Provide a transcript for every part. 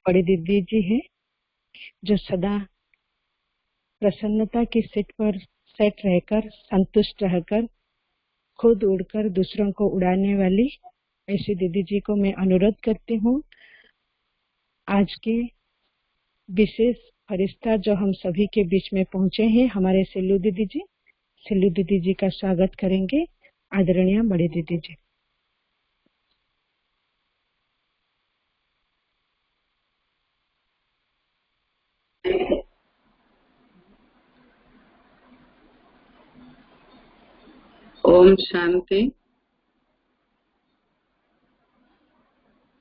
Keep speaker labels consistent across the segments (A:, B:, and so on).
A: बड़ी दीदी जी हैं जो सदा प्रसन्नता की सीट पर सेट रहकर, संतुष्ट रहकर, खुद उड़कर दूसरों को उड़ाने वाली ऐसी दीदी जी को मैं अनुरोध करती हूँ आज के विशेष फरिश्ता जो हम सभी के बीच में पहुंचे हैं, हमारे सिल्लू दीदी जी का स्वागत करेंगे। आदरणीय बड़ी दीदी जी।
B: ओम शांति।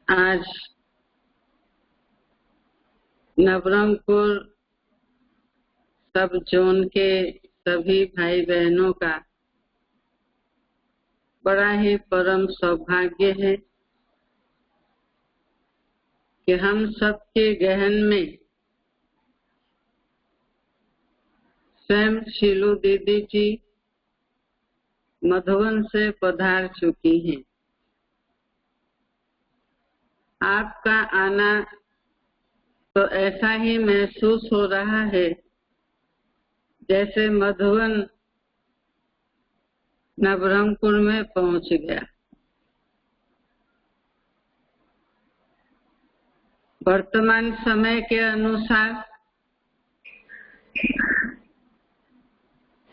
B: आज नवरंगपुर सब जोन के सभी भाई बहनों का बड़ा ही परम सौभाग्य है कि हम सबके गहन में स्वयं शीलू दीदी जी मधुबन से पधार चुकी हैं। आपका आना तो ऐसा ही महसूस हो रहा है जैसे मधुबन नवरंगपुर में पहुंच गया। वर्तमान समय के अनुसार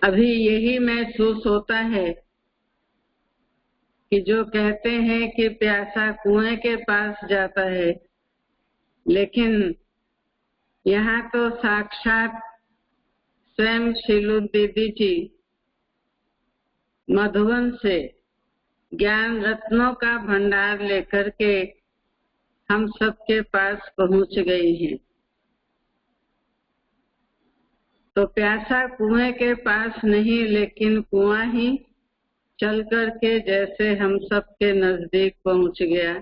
B: अभी यही महसूस होता है कि जो कहते हैं कि प्यासा कुएं के पास जाता है, लेकिन यहाँ तो साक्षात स्वयं शीलू दीदी जी मधुबन से ज्ञान रत्नों का भंडार लेकर के हम सबके पास पहुंच गई हैं। तो प्यासा कुएं के पास नहीं, लेकिन कुआं ही चल करके जैसे हम सबके नजदीक पहुंच गया।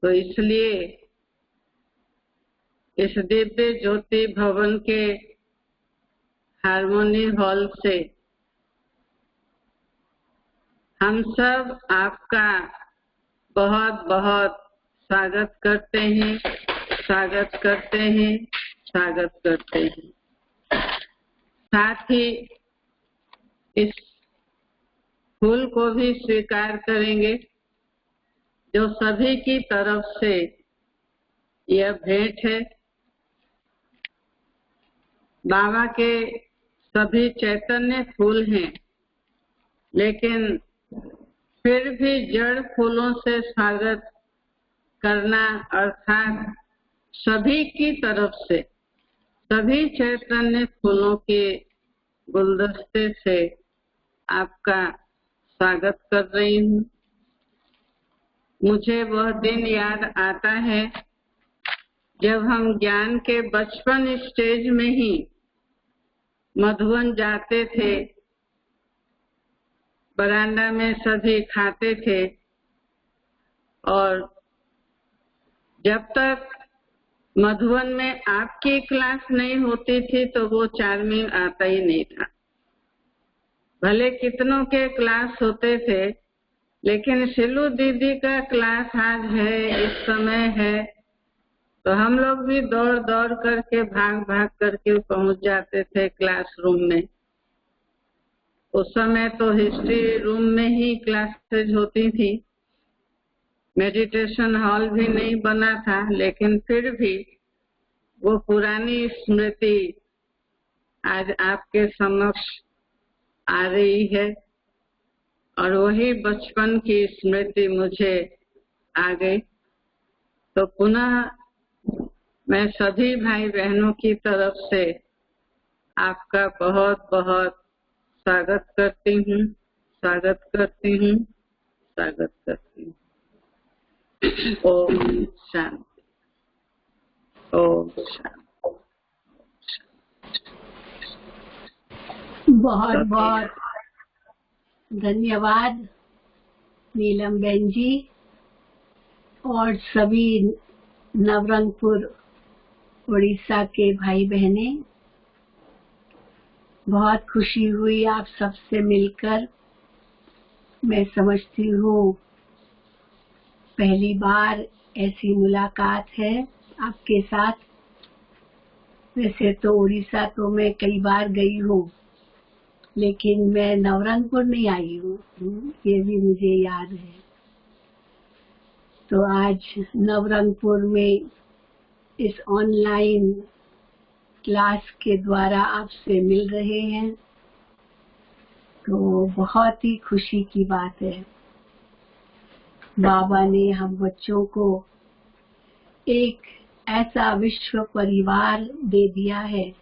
B: तो इसलिए इस दिव्य ज्योति भवन के हार्मोनी हॉल से हम सब आपका बहुत बहुत स्वागत करते हैं, स्वागत करते हैं, स्वागत करते हैं। साथ ही इस फूल को भी स्वीकार करेंगे जो सभी की तरफ से यह भेंट है। बाबा के सभी चैतन्य फूल हैं, लेकिन फिर भी जड़ फूलों से स्वागत करना अर्थात सभी की तरफ से सभी चैतन्य फूलों के गुलदस्ते से आपका स्वागत कर रही हूँ। मुझे वह दिन याद आता है जब हम ज्ञान के बचपन स्टेज में ही मधुबन जाते थे, बरामदा में सभी खाते थे और जब तक मधुबन में आपकी क्लास नहीं होती थी तो वो चार्मिंग आता ही नहीं था। भले कितनों के क्लास होते थे, लेकिन शीलू दीदी का क्लास आज है, इस समय है, तो हम लोग भी दौड़ दौड़ करके भाग भाग करके पहुंच जाते थे क्लासरूम में। उस समय तो हिस्ट्री रूम में ही क्लासेज होती थी, मेडिटेशन हॉल भी नहीं बना था, लेकिन फिर भी वो पुरानी स्मृति आज आपके समक्ष आ रही है और वही बचपन की स्मृति मुझे आ गई। तो पुनः मैं सभी भाई बहनों की तरफ से आपका बहुत बहुत स्वागत करती हूँ, स्वागत करती हूँ, स्वागत करती हूँ। ओम शांति, ओम शांति।
C: बहुत बहुत धन्यवाद नीलम बहन जी और सभी नवरंगपुर उड़ीसा के भाई बहने। बहुत खुशी हुई आप सबसे मिलकर। मैं समझती हूँ पहली बार ऐसी मुलाकात है आपके साथ। वैसे तो उड़ीसा तो मैं कई बार गई हूँ, लेकिन मैं नवरंगपुर नहीं आई हूँ, ये भी मुझे याद है। तो आज नवरंगपुर में इस ऑनलाइन क्लास के द्वारा आपसे मिल रहे हैं, तो बहुत ही खुशी की बात है। बाबा ने हम बच्चों को एक ऐसा विश्व परिवार दे दिया है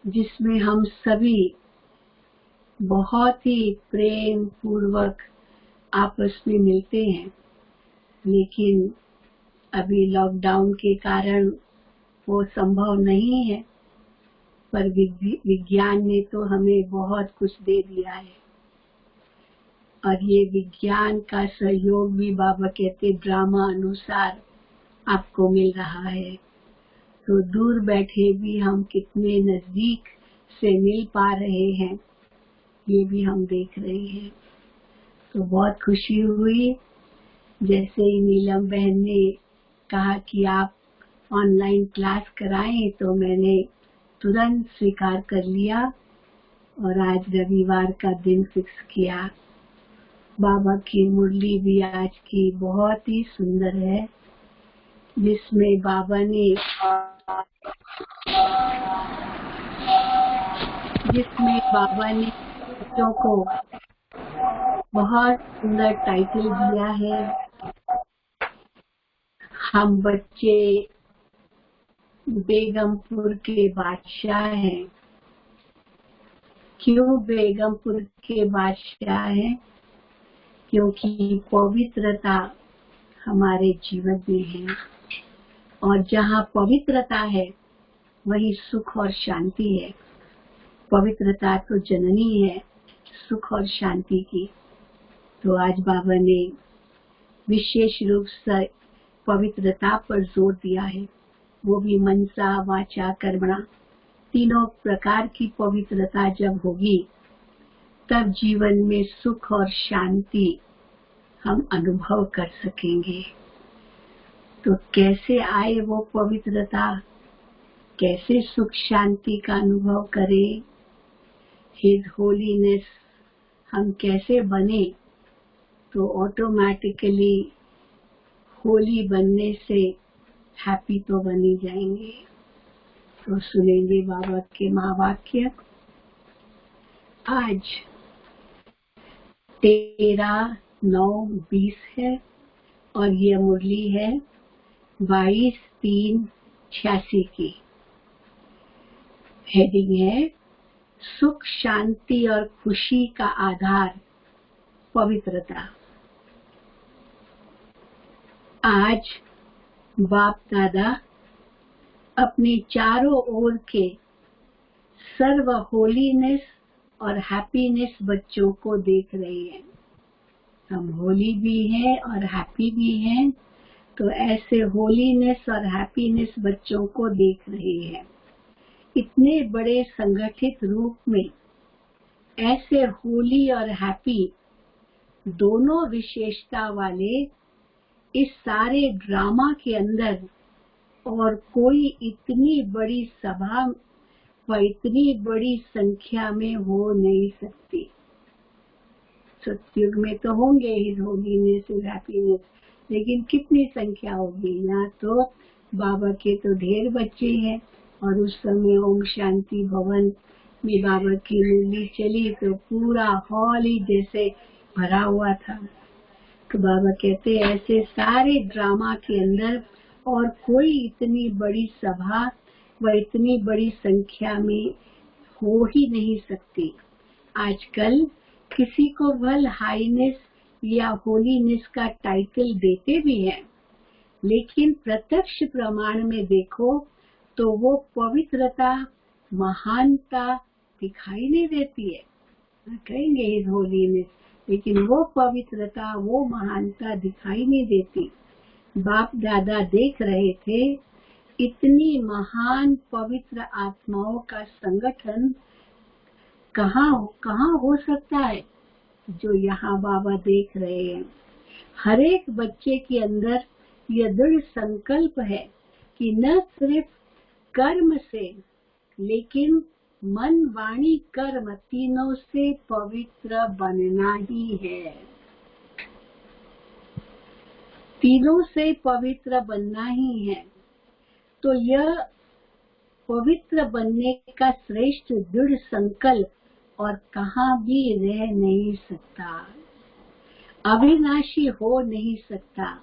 C: जिसमें हम सभी बहुत ही प्रेम पूर्वक आपस में मिलते हैं। लेकिन अभी लॉकडाउन के कारण वो संभव नहीं है, पर विज्ञान ने तो हमें बहुत कुछ दे दिया है। और ये विज्ञान का सहयोग भी बाबा कहते ड्रामा अनुसार आपको मिल रहा है। तो दूर बैठे भी हम कितने नजदीक से मिल पा रहे हैं, ये भी हम देख रहे हैं। तो बहुत खुशी हुई। जैसे ही नीलम बहन ने कहा कि आप ऑनलाइन क्लास कराएं, तो मैंने तुरंत स्वीकार कर लिया और आज रविवार का दिन फिक्स किया। बाबा की मुरली भी आज की बहुत ही सुंदर है, जिसमें बाबा ने बच्चों को बहुत सुंदर टाइटल दिया है। हम बच्चे बेगमपुर के बादशाह हैं। क्यों बेगमपुर के बादशाह हैं? क्योंकि पवित्रता हमारे जीवन में है, और जहाँ पवित्रता है वही सुख और शांति है। पवित्रता तो जननी है सुख और शांति की। तो आज बाबा ने विशेष रूप से पवित्रता पर जोर दिया है, वो भी मनसा वाचा कर्मणा, तीनों प्रकार की पवित्रता जब होगी तब जीवन में सुख और शांति हम अनुभव कर सकेंगे। तो कैसे आए वो पवित्रता, कैसे सुख शांति का अनुभव करें, हिज होलीनेस हम कैसे बने? तो ऑटोमेटिकली होली बनने से हैप्पी तो बन ही जाएंगे। तो सुनेंगे बाबा के महावाक्य। आज 13/9/20 है और ये मुरली है 22/3/86 की। हेडिंग है सुख शांति और खुशी का आधार पवित्रता। आज बाप दादा अपने चारों ओर के सर्व होलीनेस और हैप्पीनेस बच्चों को देख रहे हैं। हम होली भी हैं और हैप्पी भी हैं, तो ऐसे होलीनेस और हैप्पीनेस बच्चों को देख रहे हैं। इतने बड़े संगठित रूप में ऐसे होली और हैप्पी दोनों विशेषता वाले इस सारे ड्रामा के अंदर और कोई इतनी बड़ी सभा व इतनी बड़ी संख्या में हो नहीं सकती। सतयुग में तो होंगे ही होलीनेस और हैप्पीनेस, लेकिन कितनी संख्या होगी? यहाँ तो बाबा के तो ढेर बच्चे हैं, और उस समय ओम शांति भवन में बाबा की मुरली चली तो पूरा हॉल ही जैसे भरा हुआ था। तो बाबा कहते ऐसे सारे ड्रामा के अंदर और कोई इतनी बड़ी सभा व इतनी बड़ी संख्या में हो ही नहीं सकती। आजकल किसी को वल हाईनेस या होलीनेस का टाइटल देते भी हैं, लेकिन प्रत्यक्ष प्रमाण में देखो तो वो पवित्रता महानता दिखाई नहीं देती है। कहेंगे इस होलीनेस, लेकिन वो पवित्रता वो महानता दिखाई नहीं देती। बाप दादा देख रहे थे इतनी महान पवित्र आत्माओं का संगठन कहाँ हो सकता है जो यहाँ बाबा देख रहे हैं। हर एक बच्चे के अंदर यह दृढ़ संकल्प है कि न सिर्फ कर्म से लेकिन मन वाणी कर्म तीनों से पवित्र बनना ही है। तीनों से पवित्र बनना ही है। तो यह पवित्र बनने का श्रेष्ठ दृढ़ संकल्प और कहाँ भी रह नहीं सकता, अविनाशी हो नहीं सकता,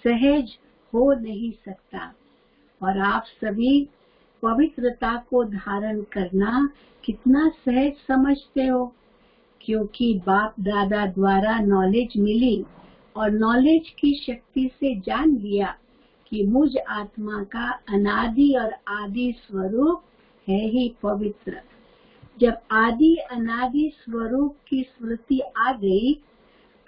C: सहज हो नहीं सकता। और आप सभी पवित्रता को धारण करना कितना सहज समझते हो, क्योंकि बाप दादा द्वारा नॉलेज मिली और नॉलेज की शक्ति से जान लिया कि मुझ आत्मा का अनादि और आदि स्वरूप है ही पवित्र। जब आदि अनादि स्वरूप की स्मृति आ गई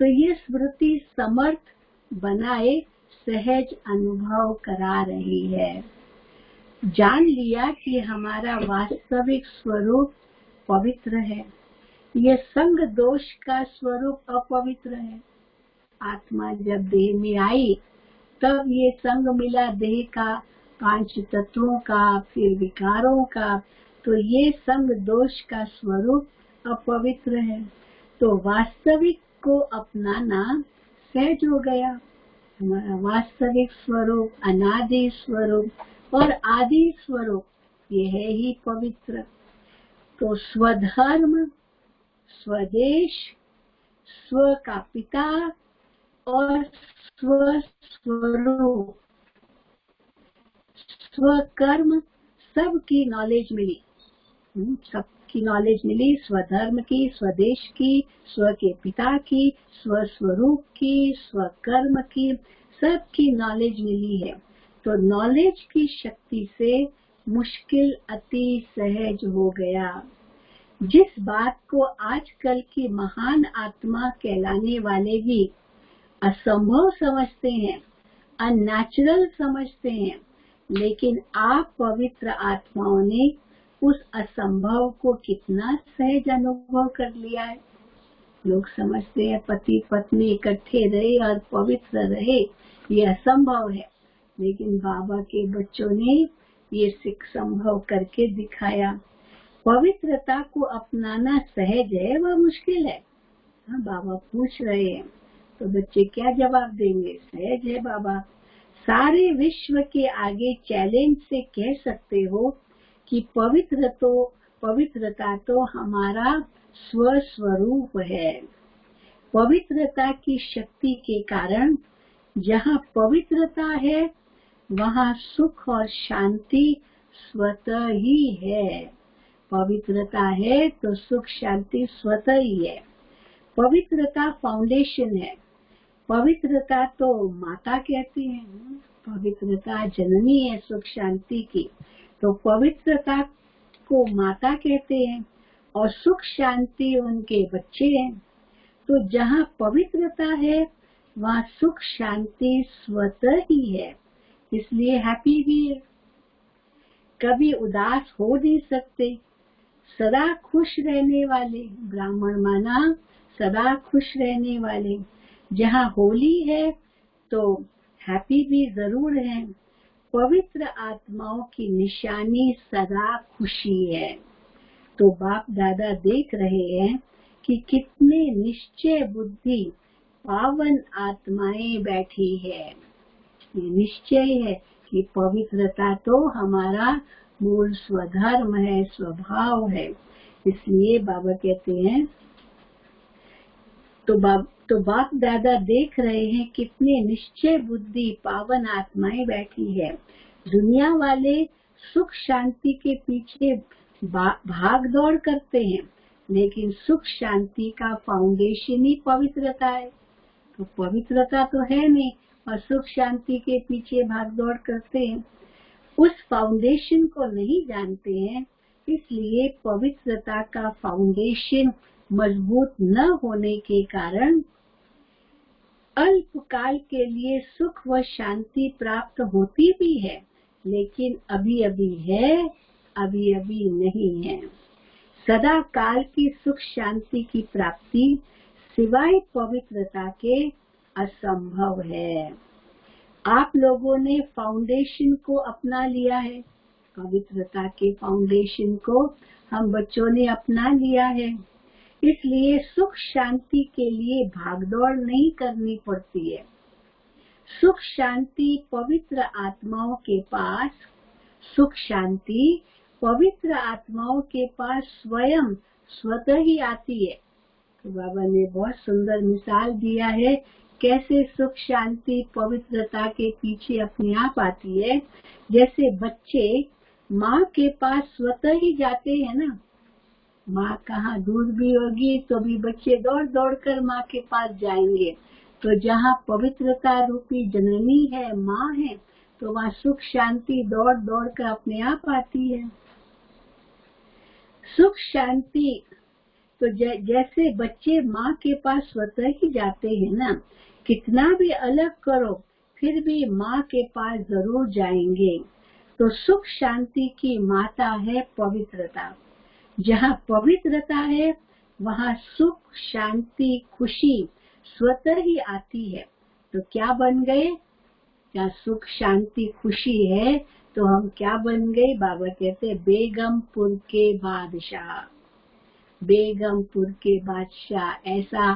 C: तो ये स्मृति समर्थ बनाए सहज अनुभव करा रही है। जान लिया कि हमारा वास्तविक स्वरूप पवित्र है, यह संग दोष का स्वरूप अपवित्र है। आत्मा जब देह में आई तब ये संग मिला देह का, 5 तत्वों का, फिर विकारों का, तो ये संग दोष का स्वरूप अपवित्र है। तो वास्तविक को अपनाना सहज हो गया। हमारा वास्तविक स्वरूप, अनादि स्वरूप और आदि स्वरूप ये है ही पवित्र। तो स्वधर्म, स्वदेश, स्व का पिता और स्वस्वरूप, स्वकर्म सबकी नॉलेज मिली। सबकी नॉलेज मिली, स्वधर्म की, स्वदेश की, स्व के पिता की, स्वस्वरूप की, स्वकर्म की, सबकी नॉलेज मिली है। तो नॉलेज की शक्ति से मुश्किल अति सहज हो गया। जिस बात को आजकल की महान आत्मा कहलाने वाले भी असंभव समझते हैं, अननेचुरल समझते हैं, लेकिन आप पवित्र आत्माओं ने उस असंभव को कितना सहज अनुभव कर लिया है। लोग समझते हैं पति पत्नी इकट्ठे रहे और पवित्र रहे, ये असंभव है, लेकिन बाबा के बच्चों ने ये संभव करके दिखाया। पवित्रता को अपनाना सहज है, वह मुश्किल है। हाँ, बाबा पूछ रहे हैं तो बच्चे क्या जवाब देंगे? सहज है बाबा। सारे विश्व के आगे चैलेंज से कह सकते हो कि पवित्रता तो हमारा स्वस्वरूप है। पवित्रता की शक्ति के कारण जहाँ पवित्रता है वहाँ सुख और शांति स्वतः ही है। पवित्रता है तो सुख शांति स्वतः ही है। पवित्रता फाउंडेशन है। पवित्रता तो माता कहती है, पवित्रता जननी है सुख शांति की, तो पवित्रता को माता कहते हैं और सुख शांति उनके बच्चे हैं। तो जहाँ पवित्रता है वहाँ सुख शांति स्वतः ही है, इसलिए हैप्पी भी है। कभी उदास हो नहीं सकते, सदा खुश रहने वाले। ब्राह्मण माना सदा खुश रहने वाले। जहाँ होली है तो हैप्पी भी जरूर है। पवित्र आत्माओं की निशानी सदा खुशी है। तो बाप दादा देख रहे हैं कि कितने निश्चय बुद्धि पावन आत्माएं बैठी है। ये निश्चय है कि पवित्रता तो हमारा मूल स्वधर्म है, स्वभाव है। इसलिए बाबा कहते हैं तो बाप दादा देख रहे हैं कितने निश्चय बुद्धि पावन आत्माएं बैठी है। दुनिया वाले सुख शांति के पीछे भाग दौड़ करते हैं, लेकिन सुख शांति का फाउंडेशन ही पवित्रता है। तो पवित्रता तो है नहीं और सुख शांति के पीछे भाग दौड़ करते हैं, उस फाउंडेशन को नहीं जानते हैं। इसलिए पवित्रता का फाउंडेशन मजबूत न होने के कारण अल्पकाल के लिए सुख व शांति प्राप्त होती भी है, लेकिन अभी अभी है, अभी अभी नहीं है। सदा काल की सुख शांति की प्राप्ति सिवाय पवित्रता के असंभव है। आप लोगों ने फाउंडेशन को अपना लिया है, पवित्रता के फाउंडेशन को हम बच्चों ने अपना लिया है, इसलिए सुख शांति के लिए भागदौड़ नहीं करनी पड़ती है। सुख शांति पवित्र आत्माओं के पास, सुख शांति पवित्र आत्माओं के पास स्वयं स्वतः ही आती है। तो बाबा ने बहुत सुंदर मिसाल दिया है कैसे सुख शांति पवित्रता के पीछे अपने आप आती है। जैसे बच्चे माँ के पास स्वतः ही जाते हैं ना, माँ कहाँ दूर भी होगी तो भी बच्चे दौड़ दौड़ कर माँ के पास जाएंगे। तो जहाँ पवित्रता रूपी जननी है, माँ है, तो वहाँ सुख शांति दौड़ दौड़ कर अपने आप आती है। सुख शांति तो जैसे बच्चे माँ के पास स्वतः ही जाते हैं ना, कितना भी अलग करो फिर भी माँ के पास जरूर जाएंगे। तो सुख शांति की माता है पवित्रता। जहाँ पवित्रता है वहाँ सुख शांति खुशी स्वतः ही आती है। तो क्या बन गए? जहाँ सुख शांति खुशी है तो हम क्या बन गए? बाबा कहते बेगमपुर के बादशाह। बेगमपुर के बादशाह, ऐसा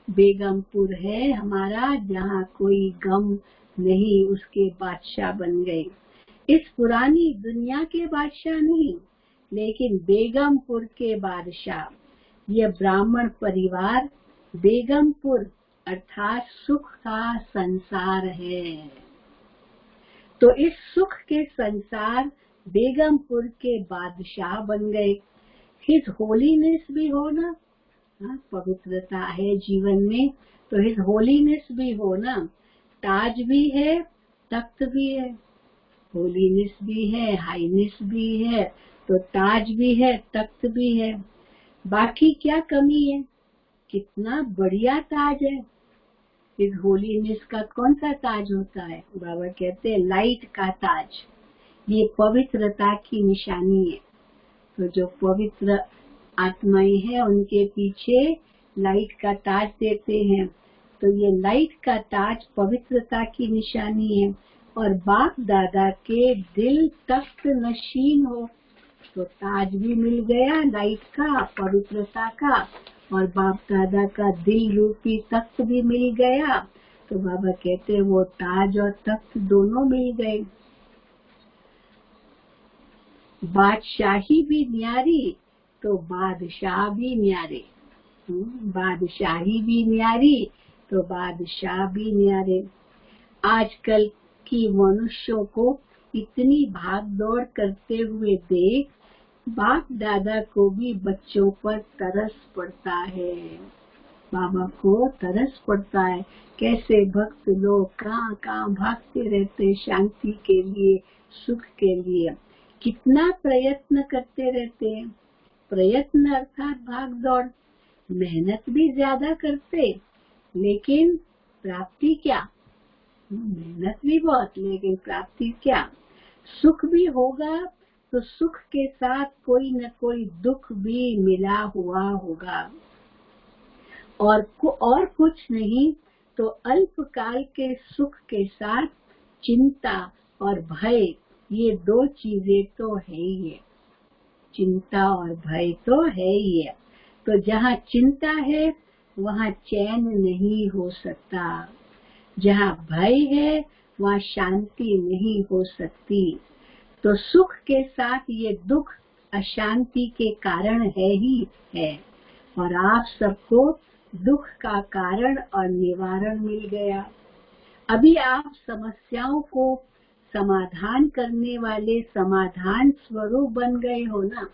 C: बेगमपुर है हमारा जहाँ कोई गम नहीं, उसके बादशाह बन गए। इस पुरानी दुनिया के बादशाह नहीं, लेकिन बेगमपुर के बादशाह। ये ब्राह्मण परिवार बेगमपुर अर्थात सुख का संसार है। तो इस सुख के संसार बेगमपुर के बादशाह बन गए। हिज होलीनेस भी हो ना, पवित्रता है जीवन में तो हिज होलीनेस भी हो ना। ताज भी है, तख्त भी है, होलीनेस भी है, हाईनेस भी है, तो ताज भी है, तख्त भी है। बाकी क्या कमी है? कितना बढ़िया ताज है। इस होलीनेस का कौन सा ताज होता है? बाबा कहते हैं लाइट का ताज। ये पवित्रता की निशानी है। तो जो पवित्र आत्माएं हैं उनके पीछे लाइट का ताज देते हैं। तो ये लाइट का ताज पवित्रता की निशानी है। और बाप दादा के दिल तख्त नशीन हो तो ताज भी मिल गया लाइट का, पवित्रता का, और बाप दादा का दिल रूपी तख्त भी मिल गया। तो बाबा कहते हैं वो ताज और तख्त दोनों मिल गए। बादशाही भी न्यारी तो बादशाह भी न्यारे। बादशाही भी न्यारी तो बादशाह भी न्यारे। आजकल की मनुष्यों को इतनी भाग दौड़ करते हुए देख बाप दादा को भी बच्चों पर तरस पड़ता है। बाबा को तरस पड़ता है कैसे भक्त लोग कहाँ कहाँ भागते रहते शांति के लिए, सुख के लिए। कितना प्रयत्न करते रहते हैं। प्रयत्न अर्थात भाग दौड़, मेहनत भी ज्यादा करते, लेकिन प्राप्ति क्या? मेहनत भी बहुत, लेकिन प्राप्ति क्या? सुख भी होगा तो सुख के साथ कोई न कोई दुख भी मिला हुआ होगा। और कुछ नहीं तो अल्पकाल के सुख के साथ चिंता और भय, ये दो चीजें तो है ही है। चिंता और भय तो है ही है। तो जहाँ चिंता है वहाँ चैन नहीं हो सकता। जहाँ भय है वहाँ शांति नहीं हो सकती। तो सुख के साथ ये दुख अशांति के कारण है ही है। और आप सबको दुख का कारण और निवारण मिल गया। अभी आप समस्याओं को समाधान करने वाले समाधान स्वरूप बन गए हो ना।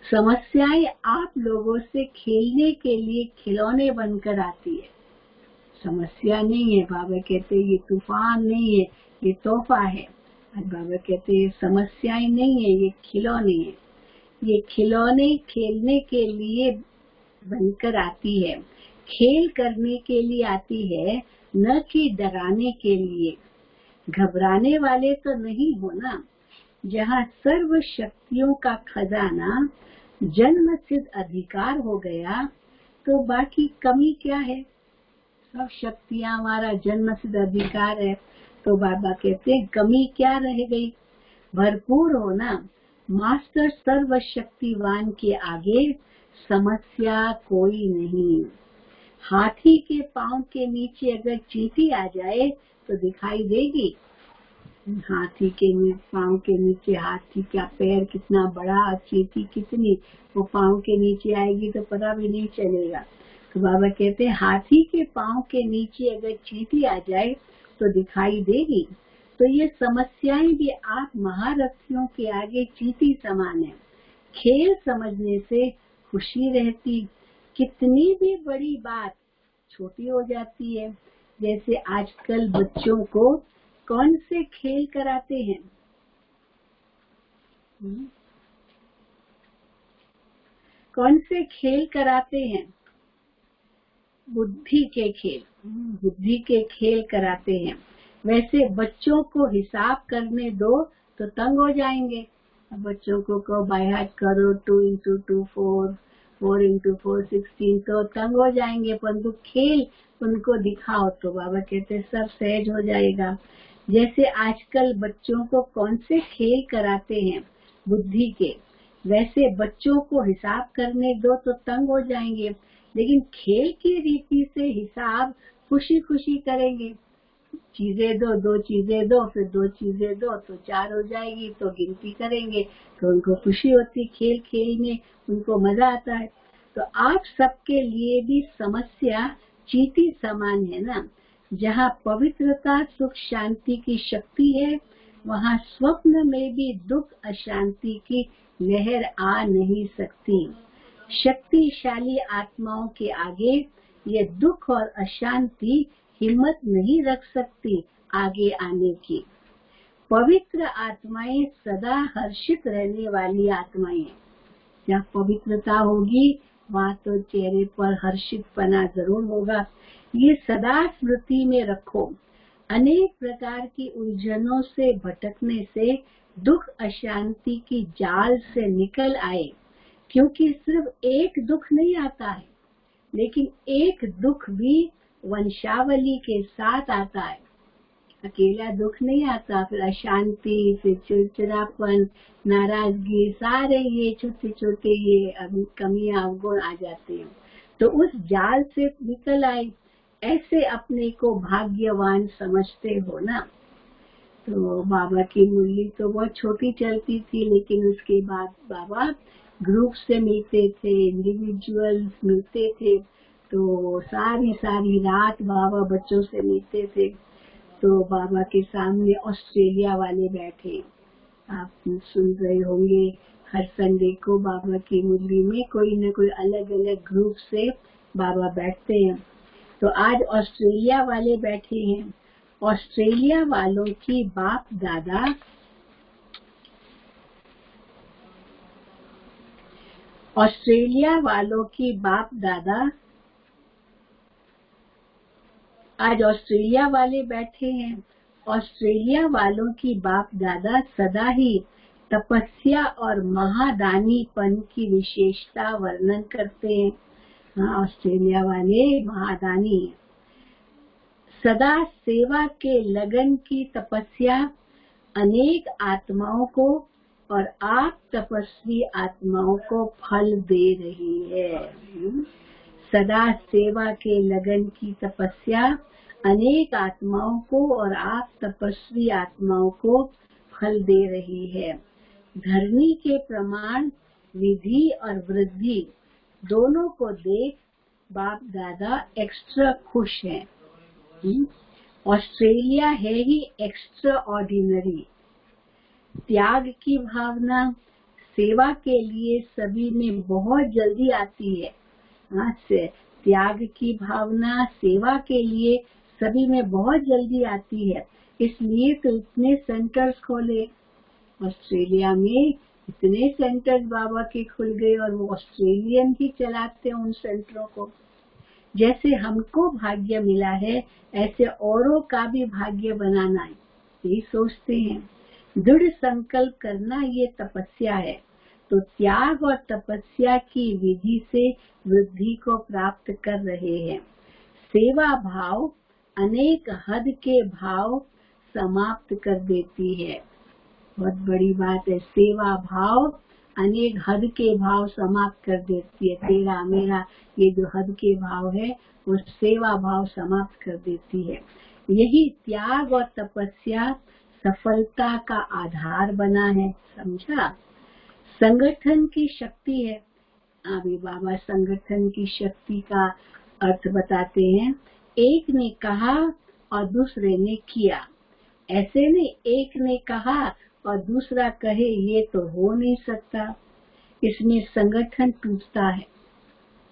C: समस्याएं आप लोगों से खेलने के लिए खिलौने बनकर आती है। समस्या नहीं है, बाबा कहते ये तूफान नहीं है, ये तोहफा है। और बाबा कहते ये समस्याएं नहीं है, ये खिलौने हैं। ये खिलौने खेलने के लिए बनकर आती है, खेल करने के लिए आती है, न कि डराने के लिए। घबराने वाले तो नहीं हो ना। जहाँ सर्व शक्तियों का खजाना जन्म सिद्ध अधिकार हो गया तो बाकी कमी क्या है? सब शक्तियाँ हमारा जन्म सिद्ध अधिकार है। तो बाबा कहते हैं कमी क्या रह गई, भरपूर हो ना। मास्टर सर्वशक्तिवान के आगे समस्या कोई नहीं। हाथी के पांव के नीचे अगर चींटी आ जाए तो दिखाई देगी। हाथी के पांव के नीचे हाथी का पैर कितना बड़ा, चींटी कितनी, वो पांव के नीचे आएगी तो पता भी नहीं चलेगा। तो बाबा कहते हैं हाथी के पांव के नीचे अगर चींटी आ जाए तो दिखाई देगी। तो ये समस्याएं भी आप महारथियों के आगे चींटी समान है। खेल समझने से खुशी रहती, कितनी भी बड़ी बात छोटी हो जाती है। जैसे आजकल बच्चों को कौन से खेल कराते हैं, कौन से खेल कराते हैं, बुद्धि के खेल, बुद्धि के खेल कराते हैं। वैसे बच्चों को हिसाब करने दो तो तंग हो जाएंगे। बच्चों को कहो बाय हार्ट करो 2 into 2 4, 4 into 4 16, तो तंग हो जाएंगे। परंतु खेल उनको दिखाओ तो बाबा कहते सब सहज हो जाएगा। जैसे आजकल बच्चों को कौन से खेल कराते हैं बुद्धि के, वैसे बच्चों को हिसाब करने दो तो तंग हो जाएंगे। लेकिन खेल की रीति से हिसाब खुशी खुशी करेंगे। चीजें दो, 2 चीजें दो, फिर 2 चीजें दो तो 4 हो जाएगी, तो गिनती करेंगे तो उनको खुशी होती। खेल खेल में उनको मजा आता है। तो आप सबके लिए भी समस्या चींटी समान है ना। जहाँ पवित्रता सुख शांति की शक्ति है, वहाँ स्वप्न में भी दुख अशांति की लहर आ नहीं सकती। शक्तिशाली आत्माओं के आगे ये दुख और अशांति हिम्मत नहीं रख सकती आगे आने की। पवित्र आत्माएं सदा हर्षित रहने वाली आत्माएं। जहाँ पवित्रता होगी वहाँ तो चेहरे पर हर्षितपना जरूर होगा। ये सदा स्मृति में रखो। अनेक प्रकार की उलझनों से भटकने से दुख अशांति की जाल से निकल आए, क्योंकि सिर्फ एक दुख नहीं आता है, लेकिन एक दुख भी वंशावली के साथ आता है। अकेला दुख नहीं आता। फिर अशांति, फिर चिड़चिड़ापन, नाराजगी, सारे ये छोटे छोटे ये कमियां अवगुण आ जाते हैं। तो उस जाल से निकल आए। ऐसे अपने को भाग्यवान समझते हो ना। तो बाबा की मुरली तो बहुत छोटी चलती थी, लेकिन उसके बाद बाबा ग्रुप से मिलते थे, इंडिविजुअल्स मिलते थे। तो सारी रात बाबा बच्चों से मिलते थे। तो बाबा के सामने ऑस्ट्रेलिया वाले बैठे, आप सुन रहे होंगे हर संडे को बाबा की मुरली में कोई न कोई अलग अलग ग्रुप से बाबा बैठते हैं। तो आज ऑस्ट्रेलिया वाले बैठे हैं। ऑस्ट्रेलिया वालों की बाप दादा आज ऑस्ट्रेलिया वाले बैठे हैं। ऑस्ट्रेलिया वालों की बाप दादा सदा ही तपस्या और महादानीपन की विशेषता वर्णन करते हैं। हाँ, ऑस्ट्रेलिया वाले महादानी हैं। सदा सेवा के लगन की तपस्या अनेक आत्माओं को और आप तपस्वी आत्माओं को फल दे रही है। सदा सेवा के लगन की तपस्या अनेक आत्माओं को और आप तपस्वी आत्माओं को फल दे रही है। धरनी के प्रमाण विधि और वृद्धि दोनों को देख बाप दादा एक्स्ट्रा खुश हैं। ऑस्ट्रेलिया है ही एक्स्ट्रा ऑर्डिनरी। त्याग की भावना सेवा के लिए सभी में बहुत जल्दी आती है। त्याग की भावना सेवा के लिए सभी में बहुत जल्दी आती है। इसलिए तो इतने सेंटर्स खोले ऑस्ट्रेलिया में, इतने सेंटर्स बाबा के खुल गए और वो ऑस्ट्रेलियन ही चलाते हैं उन सेंटरों को। जैसे हमको भाग्य मिला है, ऐसे औरों का भी भाग्य बनाना है, यही सोचते हैं। दृढ़ संकल्प करना ये तपस्या है। तो त्याग और तपस्या की विधि से वृद्धि को प्राप्त कर रहे हैं। सेवा भाव अनेक हद के भाव समाप्त कर देती है। बहुत बड़ी बात है, सेवा भाव अनेक हद के भाव समाप्त कर देती है। तेरा मेरा ये जो हद के भाव है वो सेवा भाव समाप्त कर देती है। यही त्याग और तपस्या सफलता का आधार बना है, समझा। संगठन की शक्ति है। अभी बाबा संगठन की शक्ति का अर्थ बताते हैं। एक ने कहा और दूसरे ने किया, ऐसे नहीं एक ने कहा और दूसरा कहे ये तो हो नहीं सकता, इसमें संगठन टूटता है।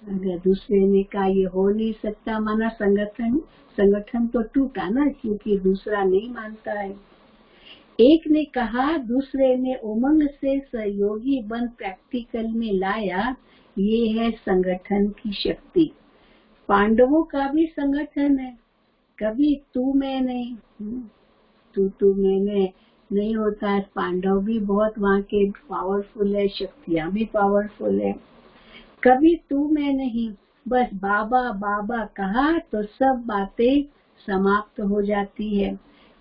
C: अगर दूसरे ने कहा ये हो नहीं सकता, माना संगठन तो टूटा ना, क्योंकि दूसरा नहीं मानता है। एक ने कहा, दूसरे ने उमंग से सहयोगी बन प्रैक्टिकल में लाया, ये है संगठन की शक्ति। पांडवों का भी संगठन है, कभी तू मैं नहीं, तू मैंने नहीं होता है। पांडव भी बहुत वहाँ के पावरफुल है, शक्तियाँ भी पावरफुल है। कभी तू मैं नहीं, बस बाबा बाबा कहा तो सब बातें समाप्त हो जाती है।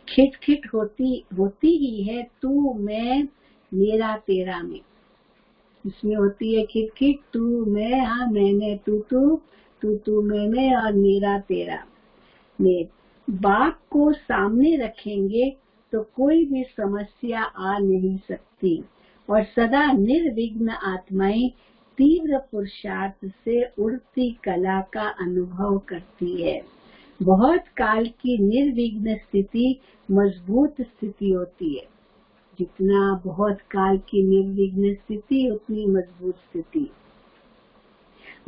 C: खिटखिट होती ही है तू मैं मेरा तेरा में। इसमें होती है खिटखिट, तू मैं, हाँ मैंने तू मैंने और मेरा तेरा में। बाप को सामने रखेंगे तो कोई भी समस्या आ नहीं सकती और सदा निर्विघ्न आत्माएं तीव्र पुरुषार्थ से उड़ती कला का अनुभव करती है। बहुत काल की निर्विघ्न स्थिति मजबूत स्थिति होती है। जितना बहुत काल की निर्विघ्न स्थिति उतनी मजबूत स्थिति।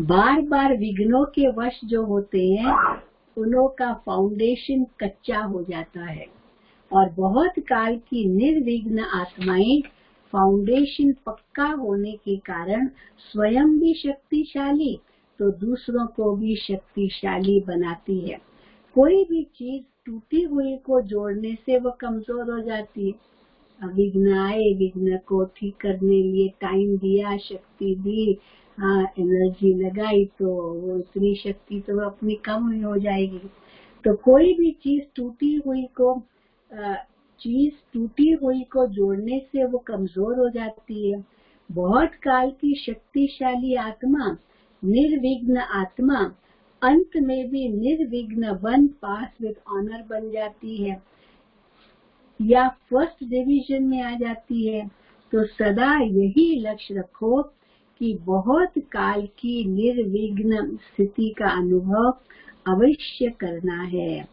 C: बार बार विघ्नों के वश जो होते हैं उनों का फाउंडेशन कच्चा हो जाता है और बहुत काल की निर्विघ्न आत्माएं फाउंडेशन पक्का होने के कारण स्वयं भी शक्तिशाली तो दूसरों को भी शक्तिशाली बनाती है। कोई भी चीज टूटी हुई को जोड़ने से वो कमजोर हो जाती है। विघ्न आए, विघ्न को ठीक करने लिए टाइम दिया, शक्ति दी, हाँ एनर्जी लगाई, तो वो इतनी शक्ति तो अपनी कम ही हो जाएगी। तो कोई भी चीज टूटी हुई को जोड़ने से वो कमजोर हो जाती है। बहुत काल की शक्तिशाली आत्मा, निर्विघ्न आत्मा अंत में भी निर्विघ्न बन पास विद ऑनर बन जाती है या फर्स्ट डिवीजन में आ जाती है। तो सदा यही लक्ष्य रखो कि बहुत काल की निर्विघ्न स्थिति का अनुभव अवश्य करना है।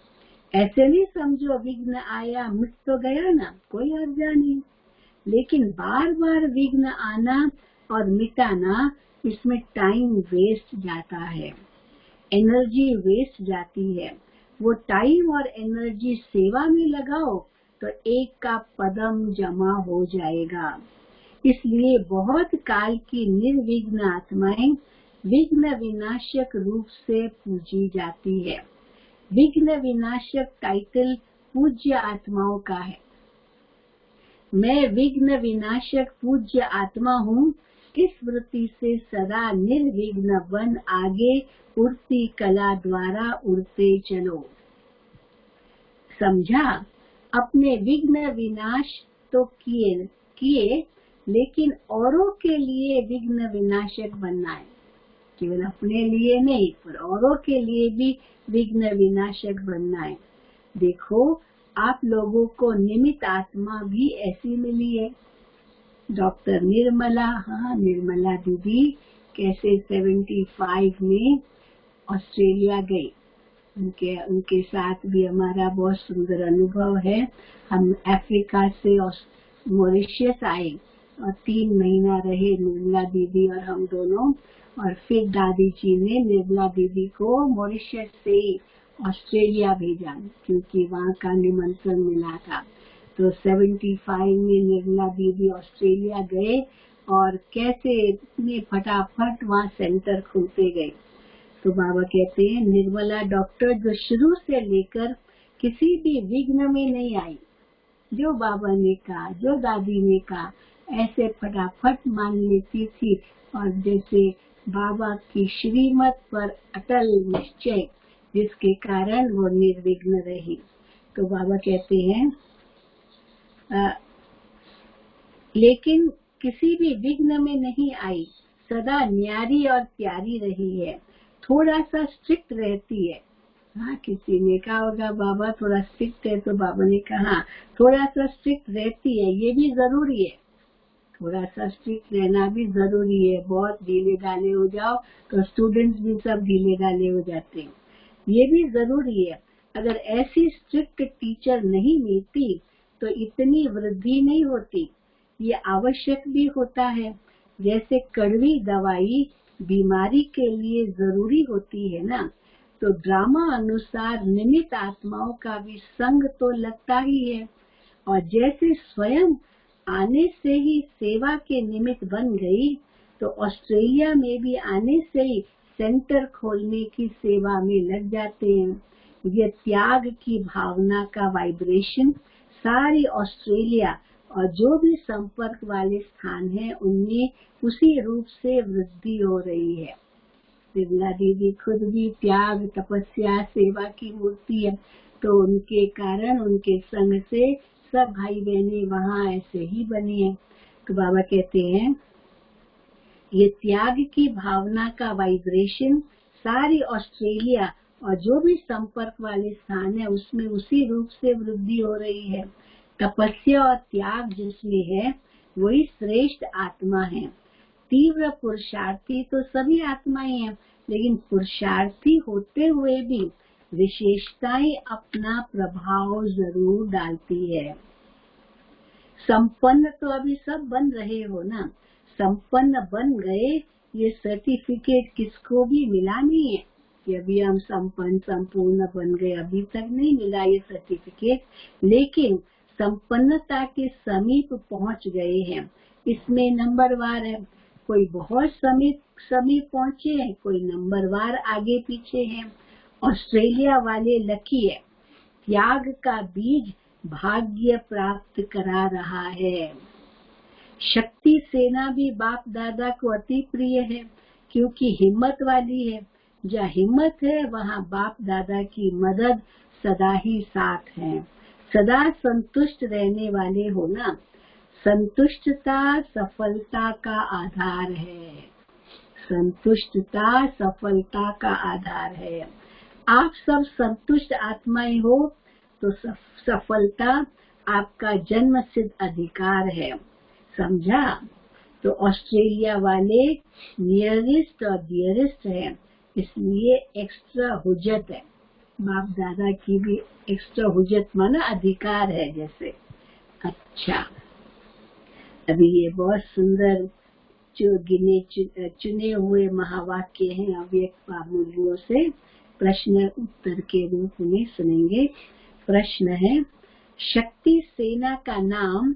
C: ऐसे नहीं समझो विघ्न आया मिट तो गया ना, कोई अर्जा नहीं, लेकिन बार बार विघ्न आना और मिटाना, इसमें टाइम वेस्ट जाता है, एनर्जी वेस्ट जाती है। वो टाइम और एनर्जी सेवा में लगाओ तो एक का पदम जमा हो जाएगा। इसलिए बहुत काल की निर्विघ्न आत्माएं विघ्न विनाशक रूप से पूजी जाती है। विघ्न विनाशक टाइटल पूज्य आत्माओं का है। मैं विघ्न विनाशक पूज्य आत्मा हूँ, इस वृत्ति से सदा निर्विघ्न बन आगे उड़ती कला द्वारा उड़ते चलो। समझा? अपने विघ्न विनाश तो किए लेकिन औरों के लिए विघ्न विनाशक बनना है। केवल अपने लिए नहीं पर औरों के लिए भी विघ्न विनाशक बनना है। देखो आप लोगों को निमित्त आत्मा भी ऐसी मिली है। डॉक्टर निर्मला, हाँ निर्मला दीदी कैसे 75 में ऑस्ट्रेलिया गई, उनके साथ भी हमारा बहुत सुंदर अनुभव है। हम अफ्रीका से मॉरिशस आए और 3 महीना रहे निर्मला दीदी और हम दोनों, और फिर दादी जी ने निर्मला दीदी को मॉरिशस से ऑस्ट्रेलिया भेजा क्योंकि वहाँ का निमंत्रण मिला था। तो 75 में निर्मला दीदी ऑस्ट्रेलिया गए और कैसे इतने फटाफट वहाँ सेंटर खुलते गए। तो बाबा कहते हैं निर्मला डॉक्टर जो शुरू से लेकर किसी भी विघ्न में नहीं आई, जो बाबा ने कहा, जो दादी ने कहा, ऐसे फटाफट मान लेती थी और जैसे बाबा की श्रीमत पर अटल निश्चय, जिसके कारण वो निर्विघ्न रही। तो बाबा कहते हैं लेकिन किसी भी विघ्न में नहीं आई, सदा न्यारी और प्यारी रही है। थोड़ा सा स्ट्रिक्ट रहती है। हाँ, किसी ने कहा होगा बाबा थोड़ा स्ट्रिक्ट है, तो बाबा ने कहा थोड़ा सा स्ट्रिक्ट रहती है, ये भी जरूरी है। थोड़ा सा स्ट्रिक्ट रहना भी जरूरी है। बहुत ढीले ढाले हो जाओ तो स्टूडेंट्स भी सब ढीले ढाले हो जाते हैं, ये भी जरूरी है। अगर ऐसी स्ट्रिक्ट टीचर नहीं मिलती तो इतनी वृद्धि नहीं होती। ये आवश्यक भी होता है। जैसे कड़वी दवाई बीमारी के लिए जरूरी होती है ना, तो ड्रामा अनुसार निमित्त आत्माओं का भी संग तो लगता ही है। और जैसे स्वयं आने से ही सेवा के निमित्त बन गई, तो ऑस्ट्रेलिया में भी आने से ही सेंटर खोलने की सेवा में लग जाते हैं। ये त्याग की भावना का वाइब्रेशन सारी ऑस्ट्रेलिया और जो भी संपर्क वाले स्थान हैं उनमें उसी रूप से वृद्धि हो रही है। बिरला दीदी खुद भी त्याग, तपस्या, सेवा की मूर्ति है, तो उनके कारण, उनके संग से सब भाई बहनें वहाँ ऐसे ही बनी है। तो बाबा कहते हैं ये त्याग की भावना का वाइब्रेशन सारी ऑस्ट्रेलिया और जो भी संपर्क वाले स्थान है उसमें उसी रूप से वृद्धि हो रही है। तपस्या और त्याग जिसमें है वही श्रेष्ठ आत्मा है। तीव्र पुरुषार्थी तो सभी आत्माएं हैं, लेकिन पुरुषार्थी होते हुए भी विशेषताएं अपना प्रभाव जरूर डालती है। संपन्न तो अभी सब बन रहे हो ना, संपन्न बन गए, ये सर्टिफिकेट किसको भी मिला नहीं है कि अभी हम संपन्न संपूर्ण बन गए, अभी तक नहीं मिला ये सर्टिफिकेट, लेकिन संपन्नता के समीप पहुंच गए हैं। इसमें नंबरवार है, कोई बहुत समीप पहुंचे हैं, कोई नंबरवार आगे पीछे हैं। ऑस्ट्रेलिया वाले लकी है, त्याग का बीज भाग्य प्राप्त करा रहा है। शक्ति सेना भी बाप दादा को अति प्रिय है, क्योंकि हिम्मत वाली है। जहाँ हिम्मत है वहाँ बाप दादा की मदद सदा ही साथ है। सदा संतुष्ट रहने वाले हो ना, संतुष्टता सफलता का आधार है। संतुष्टता सफलता का आधार है। आप सब संतुष्ट आत्माएं हो तो सफलता आपका जन्म सिद्ध अधिकार है। समझा? तो ऑस्ट्रेलिया वाले नियरेस्ट और डियरेस्ट है, इसलिए एक्स्ट्रा हुज्जत है। बाप दादा की भी एक्स्ट्रा हुज्जत माना अधिकार है जैसे। अच्छा, अभी ये बहुत सुंदर जो चुने हुए महावाक्य हैं अव्यक्त मूल्यों से प्रश्न उत्तर के रूप में सुनेंगे। प्रश्न है, शक्ति सेना का नाम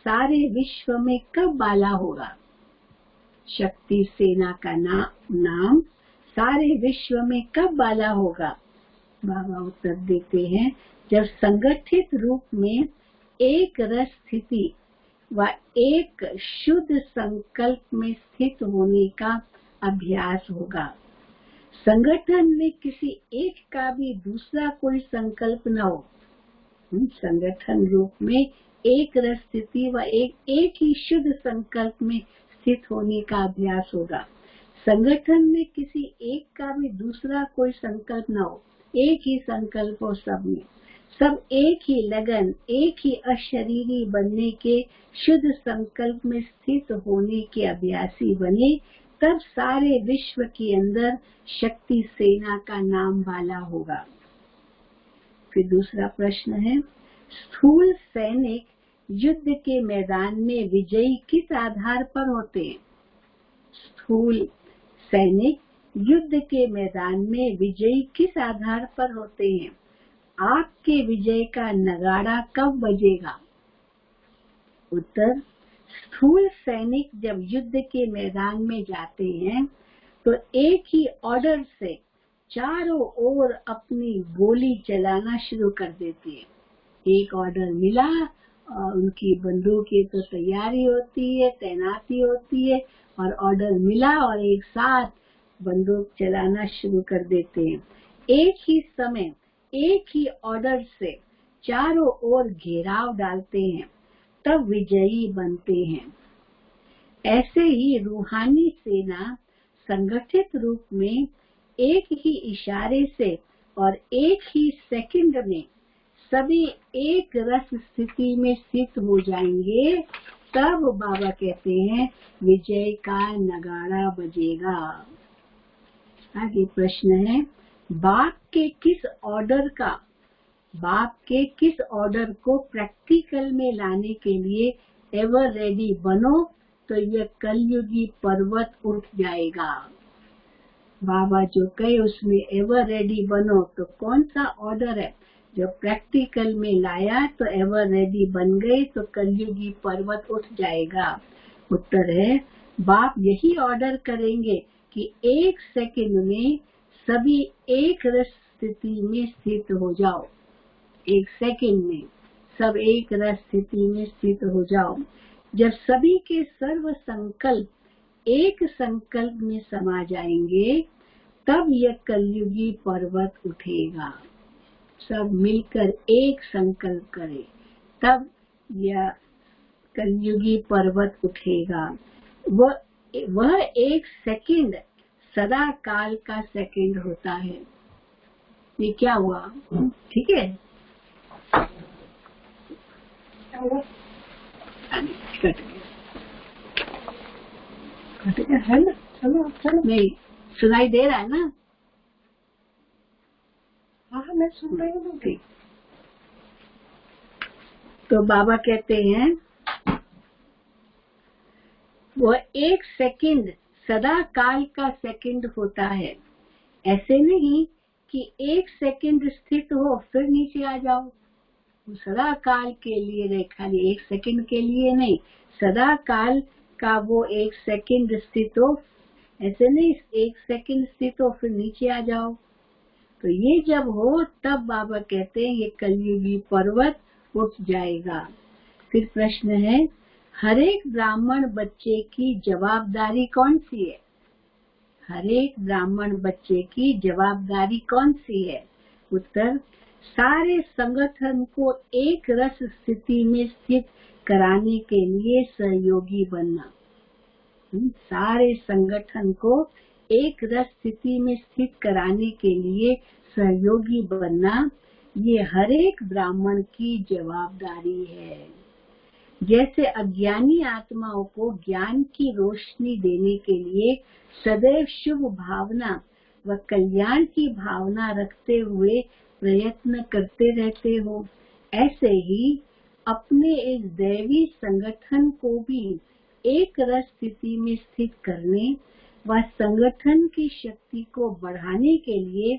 C: सारे विश्व में कब बाला होगा? शक्ति सेना का नाम सारे विश्व में कब बाला होगा? बाबा उत्तर देते हैं, जब संगठित रूप में एक रस स्थिति व एक शुद्ध संकल्प में स्थित होने का अभ्यास होगा। संगठन में किसी एक का भी दूसरा कोई संकल्प न हो। संगठन रूप में एक रस स्थिति व एक ही शुद्ध संकल्प में स्थित होने का अभ्यास होगा। संगठन में किसी एक का भी दूसरा कोई संकल्प न हो, एक ही संकल्प हो सब में, सब एक ही लगन, एक ही अशरीरी बनने के शुद्ध संकल्प में स्थित होने के अभ्यासी बने, तब सारे विश्व के अंदर शक्ति सेना का नाम वाला होगा। फिर दूसरा प्रश्न है, स्थूल सैनिक युद्ध के मैदान में विजयी किस आधार पर होते हैं? स्थूल सैनिक युद्ध के मैदान में विजयी किस आधार पर होते हैं? आपके विजय का नगाड़ा कब बजेगा? उत्तर, स्थूल सैनिक जब युद्ध के मैदान में जाते हैं तो एक ही ऑर्डर से चारों ओर अपनी गोली चलाना शुरू कर देते हैं। एक ऑर्डर मिला और उनकी बंदूकें तो तैयारी होती है, तैनाती होती है, और ऑर्डर मिला और एक साथ बंदूक चलाना शुरू कर देते हैं। एक ही समय एक ही ऑर्डर से चारों ओर घेराव डालते हैं, तब विजयी बनते हैं। ऐसे ही रूहानी सेना संगठित रूप में एक ही इशारे से और एक ही सेकंड में सभी एक रस स्थिति में स्थित हो जाएंगे, तब बाबा कहते हैं विजय का नगाड़ा बजेगा। आगे प्रश्न है, बाप के किस ऑर्डर को प्रैक्टिकल में लाने के लिए एवर रेडी बनो तो यह कलयुगी पर्वत उठ जाएगा। बाबा जो कहे उसमें एवर रेडी बनो, तो कौन सा ऑर्डर है जो प्रैक्टिकल में लाया तो एवर रेडी बन गए तो कलयुगी पर्वत उठ जाएगा। उत्तर है, बाप यही ऑर्डर करेंगे कि एक सेकंड में सभी एक रस स्थिति में स्थित हो जाओ। एक सेकंड में सब एक रस स्थिति में स्थित हो जाओ। जब सभी के सर्व संकल्प एक संकल्प में समा जाएंगे, तब यह कलयुगी पर्वत उठेगा। सब मिलकर एक संकल्प करें, तब यह कलयुगी पर्वत उठेगा। वह एक सेकंड सदा काल का सेकंड होता है। ये क्या हुआ? ठीक है, कट गया है ना? चलो नहीं सुनाई दे रहा है ना? हाँ मैं सुन रही हूँ। ठीक, तो बाबा कहते हैं वो एक सेकंड सदा काल का सेकंड होता है। ऐसे नहीं कि एक सेकंड स्थित हो फिर नीचे आ जाओ, सदा काल के लिए रहे, खाली एक सेकंड के लिए नहीं, सदा काल का वो एक सेकंड स्थित हो। ऐसे नहीं एक सेकंड स्थित हो फिर नीचे आ जाओ। तो ये जब हो तब बाबा कहते हैं ये कलयुगी पर्वत उठ जाएगा। फिर प्रश्न है, हर एक ब्राह्मण बच्चे की जवाबदारी कौन सी है? हर एक ब्राह्मण बच्चे की जवाबदारी कौन सी है? उत्तर, सारे संगठन को एक रस स्थिति में स्थित कराने के लिए सहयोगी बनना। सारे संगठन को एक रस स्थिति में स्थित कराने के लिए सहयोगी बनना, ये हर एक ब्राह्मण की जवाबदारी है। जैसे अज्ञानी आत्माओं को ज्ञान की रोशनी देने के लिए सदैव शुभ भावना व कल्याण की भावना रखते हुए प्रयत्न करते रहते हो, ऐसे ही अपने इस दैवी संगठन को भी एक रस स्थिति में स्थित करने व संगठन की शक्ति को बढ़ाने के लिए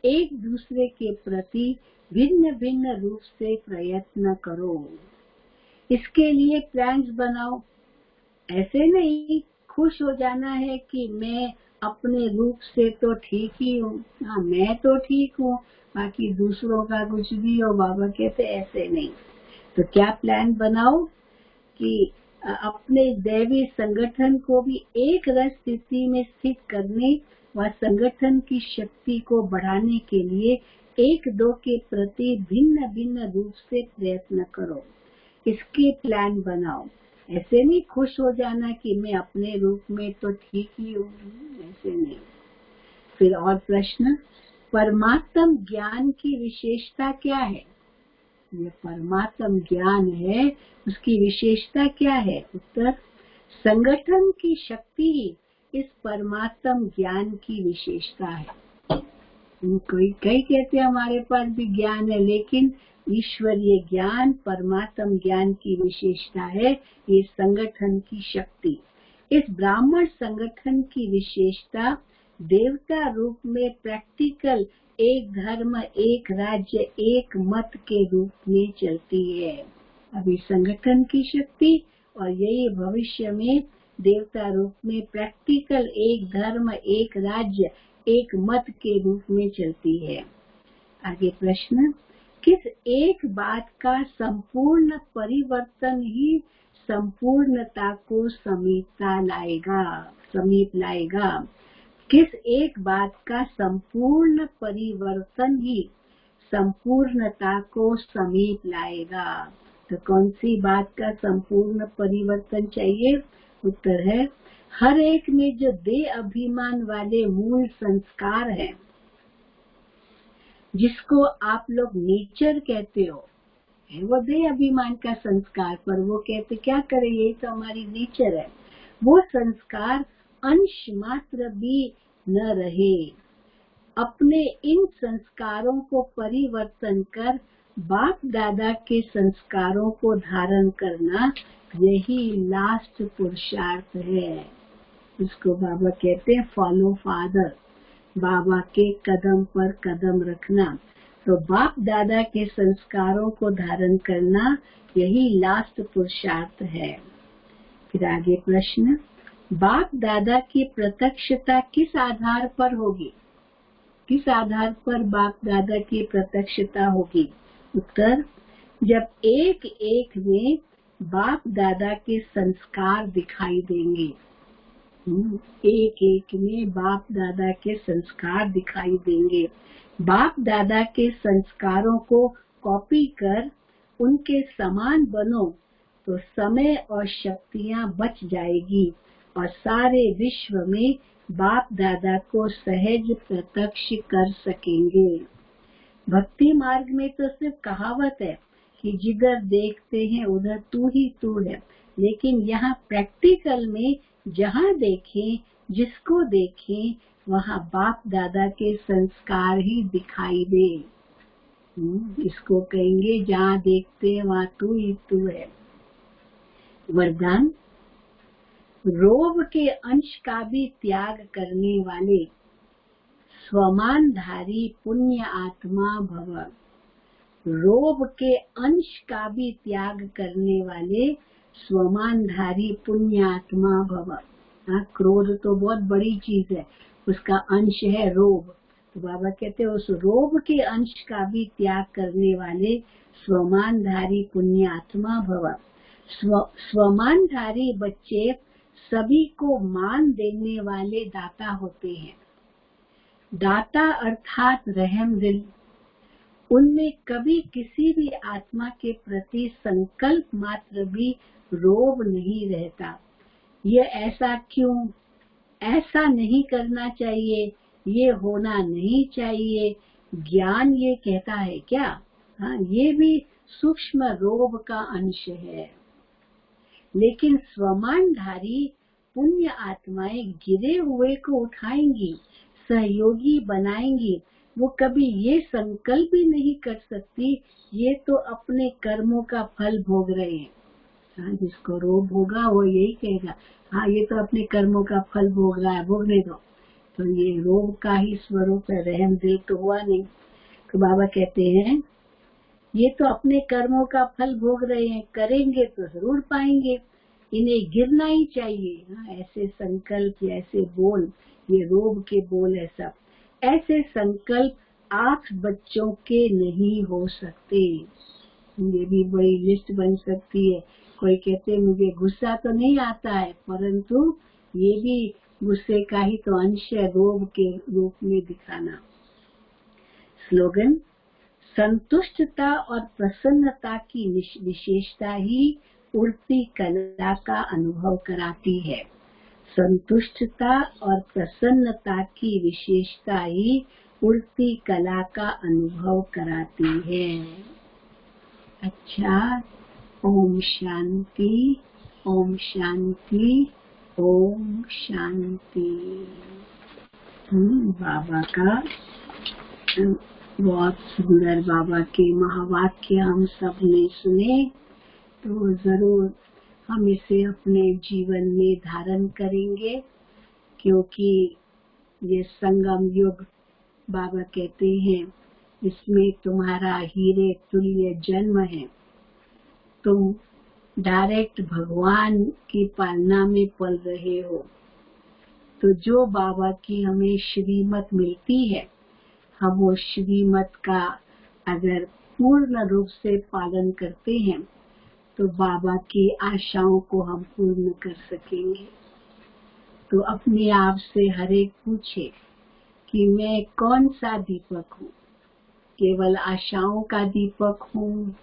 C: एक दूसरे के प्रति भिन्न भिन्न रूप से प्रयत्न करो। इसके लिए प्लान्स बनाओ। ऐसे नहीं खुश हो जाना है कि मैं अपने रूप से तो ठीक ही हूँ, हाँ मैं तो ठीक हूँ, बाकी दूसरों का कुछ भी हो। बाबा कहते ऐसे नहीं। तो क्या प्लान बनाओ कि अपने दैवी संगठन को भी एक रस स्थिति में स्थित करने व संगठन की शक्ति को बढ़ाने के लिए एक दो के प्रति भिन्न भिन्न रूप से प्रयत्न करो। इसके प्लान बनाओ। ऐसे नहीं खुश हो जाना कि मैं अपने रूप में तो ठीक ही हूँ, ऐसे नहीं। फिर और प्रश्न, परमात्म ज्ञान की विशेषता क्या है? ये परमात्म ज्ञान है, उसकी विशेषता क्या है? उत्तर, संगठन की शक्ति ही इस परमात्म ज्ञान की विशेषता है। कई कहते हैं हमारे पास भी ज्ञान है, लेकिन ईश्वरीय ज्ञान परमात्म ज्ञान की विशेषता है, ये संगठन की शक्ति। इस ब्राह्मण संगठन की विशेषता देवता रूप में प्रैक्टिकल एक धर्म एक राज्य एक मत के रूप में चलती है। अभी संगठन की शक्ति और यही भविष्य में देवता रूप में प्रैक्टिकल एक धर्म एक राज्य एक मत के रूप में चलती है। आगे प्रश्न, किस एक बात का संपूर्ण परिवर्तन ही संपूर्णता को समीप लाएगा? किस एक बात का संपूर्ण परिवर्तन ही संपूर्णता को समीप लाएगा। तो कौन सी बात का संपूर्ण परिवर्तन चाहिए? उत्तर है हर एक में जो देह अभिमान वाले मूल संस्कार हैं, जिसको आप लोग नेचर कहते हो, वो देह अभिमान का संस्कार, पर वो कहते क्या करें, यही तो हमारी नेचर है। वो संस्कार अंश मात्र भी न रहे। अपने इन संस्कारों को परिवर्तन कर बाप दादा के संस्कारों को धारण करना, यही लास्ट पुरुषार्थ है। इसको बाबा कहते हैं फॉलो फादर, बाबा के कदम पर कदम रखना। तो बाप दादा के संस्कारों को धारण करना, यही लास्ट पुरुषार्थ है। फिर आगे प्रश्न, बाप दादा की प्रत्यक्षता किस आधार पर होगी? किस आधार पर बाप दादा की प्रत्यक्षता होगी? उत्तर, जब एक एक में बाप दादा के संस्कार दिखाई देंगे। एक एक में बाप दादा के संस्कार दिखाई देंगे। बाप दादा के संस्कारों को कॉपी कर उनके समान बनो तो समय और शक्तियां बच जाएगी और सारे विश्व में बाप दादा को सहज प्रत्यक्ष कर सकेंगे। भक्ति मार्ग में तो सिर्फ कहावत है कि जिधर देखते हैं उधर तू ही तू है, लेकिन यहाँ प्रैक्टिकल में जहाँ देखें, जिसको देखें, वहाँ बाप दादा के संस्कार ही दिखाई दे। इसको कहेंगे जहाँ देखते हैं वहाँ तू ही तू है। वरदान, रोब के अंश का भी त्याग करने वाले स्वमानधारी पुण्य आत्मा भव। रोब के अंश का भी त्याग करने वाले स्वमानधारी पुण्य आत्मा भव। हाँ, क्रोध तो बहुत बड़ी चीज है, उसका अंश है रोब। तो बाबा कहते हैं उस रोब के अंश का भी त्याग करने वाले स्वमानधारी पुण्य आत्मा भव। स्वमानधारी बच्चे सभी को मान देने वाले दाता होते हैं। दाता अर्थात रहम दिल। उनमें कभी किसी भी आत्मा के प्रति संकल्प मात्र भी रोब नहीं रहता। ये ऐसा क्यों, ऐसा नहीं करना चाहिए, ये होना नहीं चाहिए, ज्ञान ये कहता है क्या? हाँ, ये भी सूक्ष्म रोब का अंश है। लेकिन स्वमानधारी पुण्य आत्माएं गिरे हुए को उठाएंगी, सहयोगी बनाएंगी। वो कभी ये संकल्प ही नहीं कर सकती, ये तो अपने कर्मों का फल भोग रहे हैं। हाँ, जिसको रोब होगा वो यही कहेगा, हाँ ये तो अपने कर्मों का फल भोग रहा है, भोगने दो। तो ये रोब का ही स्वरूप है, रहम दिल तो हुआ नहीं। तो बाबा कहते हैं ये तो अपने कर्मों का फल भोग रहे हैं, करेंगे तो जरूर पाएंगे, इन्हें गिरना ही चाहिए। हाँ, ऐसे संकल्प, ऐसे बोल, ये रोब के बोल है सब। ऐसे संकल्प 8 बच्चों के नहीं हो सकते। ये भी बड़ी लिस्ट बन सकती है। कोई कहते मुझे गुस्सा तो नहीं आता है, परंतु ये भी गुस्से का ही तो अंश है, रोब के रूप में दिखाना। स्लोगन, संतुष्टता और प्रसन्नता की विशेषता ही उड़ती कला का अनुभव कराती है। संतुष्टता और प्रसन्नता की विशेषता ही उड़ती कला का अनुभव कराती है। अच्छा, ओम शांति, ओम शांति, ओम शांति। बाबा का बहुत सुंदर बाबा के महावाक्य हम सब ने सुने, तो जरूर हम इसे अपने जीवन में धारण करेंगे, क्योंकि ये संगम युग बाबा कहते हैं इसमें तुम्हारा हीरे तुल्य जन्म है। तुम डायरेक्ट भगवान की पालना में पल रहे हो। तो जो बाबा की हमें श्रीमत मिलती है, हम वो श्रीमत का अगर पूर्ण रूप से पालन करते हैं तो बाबा की आशाओं को हम पूर्ण कर सकेंगे। तो अपने आप से हर एक पूछे कि मैं कौन सा दीपक हूँ। केवल आशाओं का दीपक हूँ,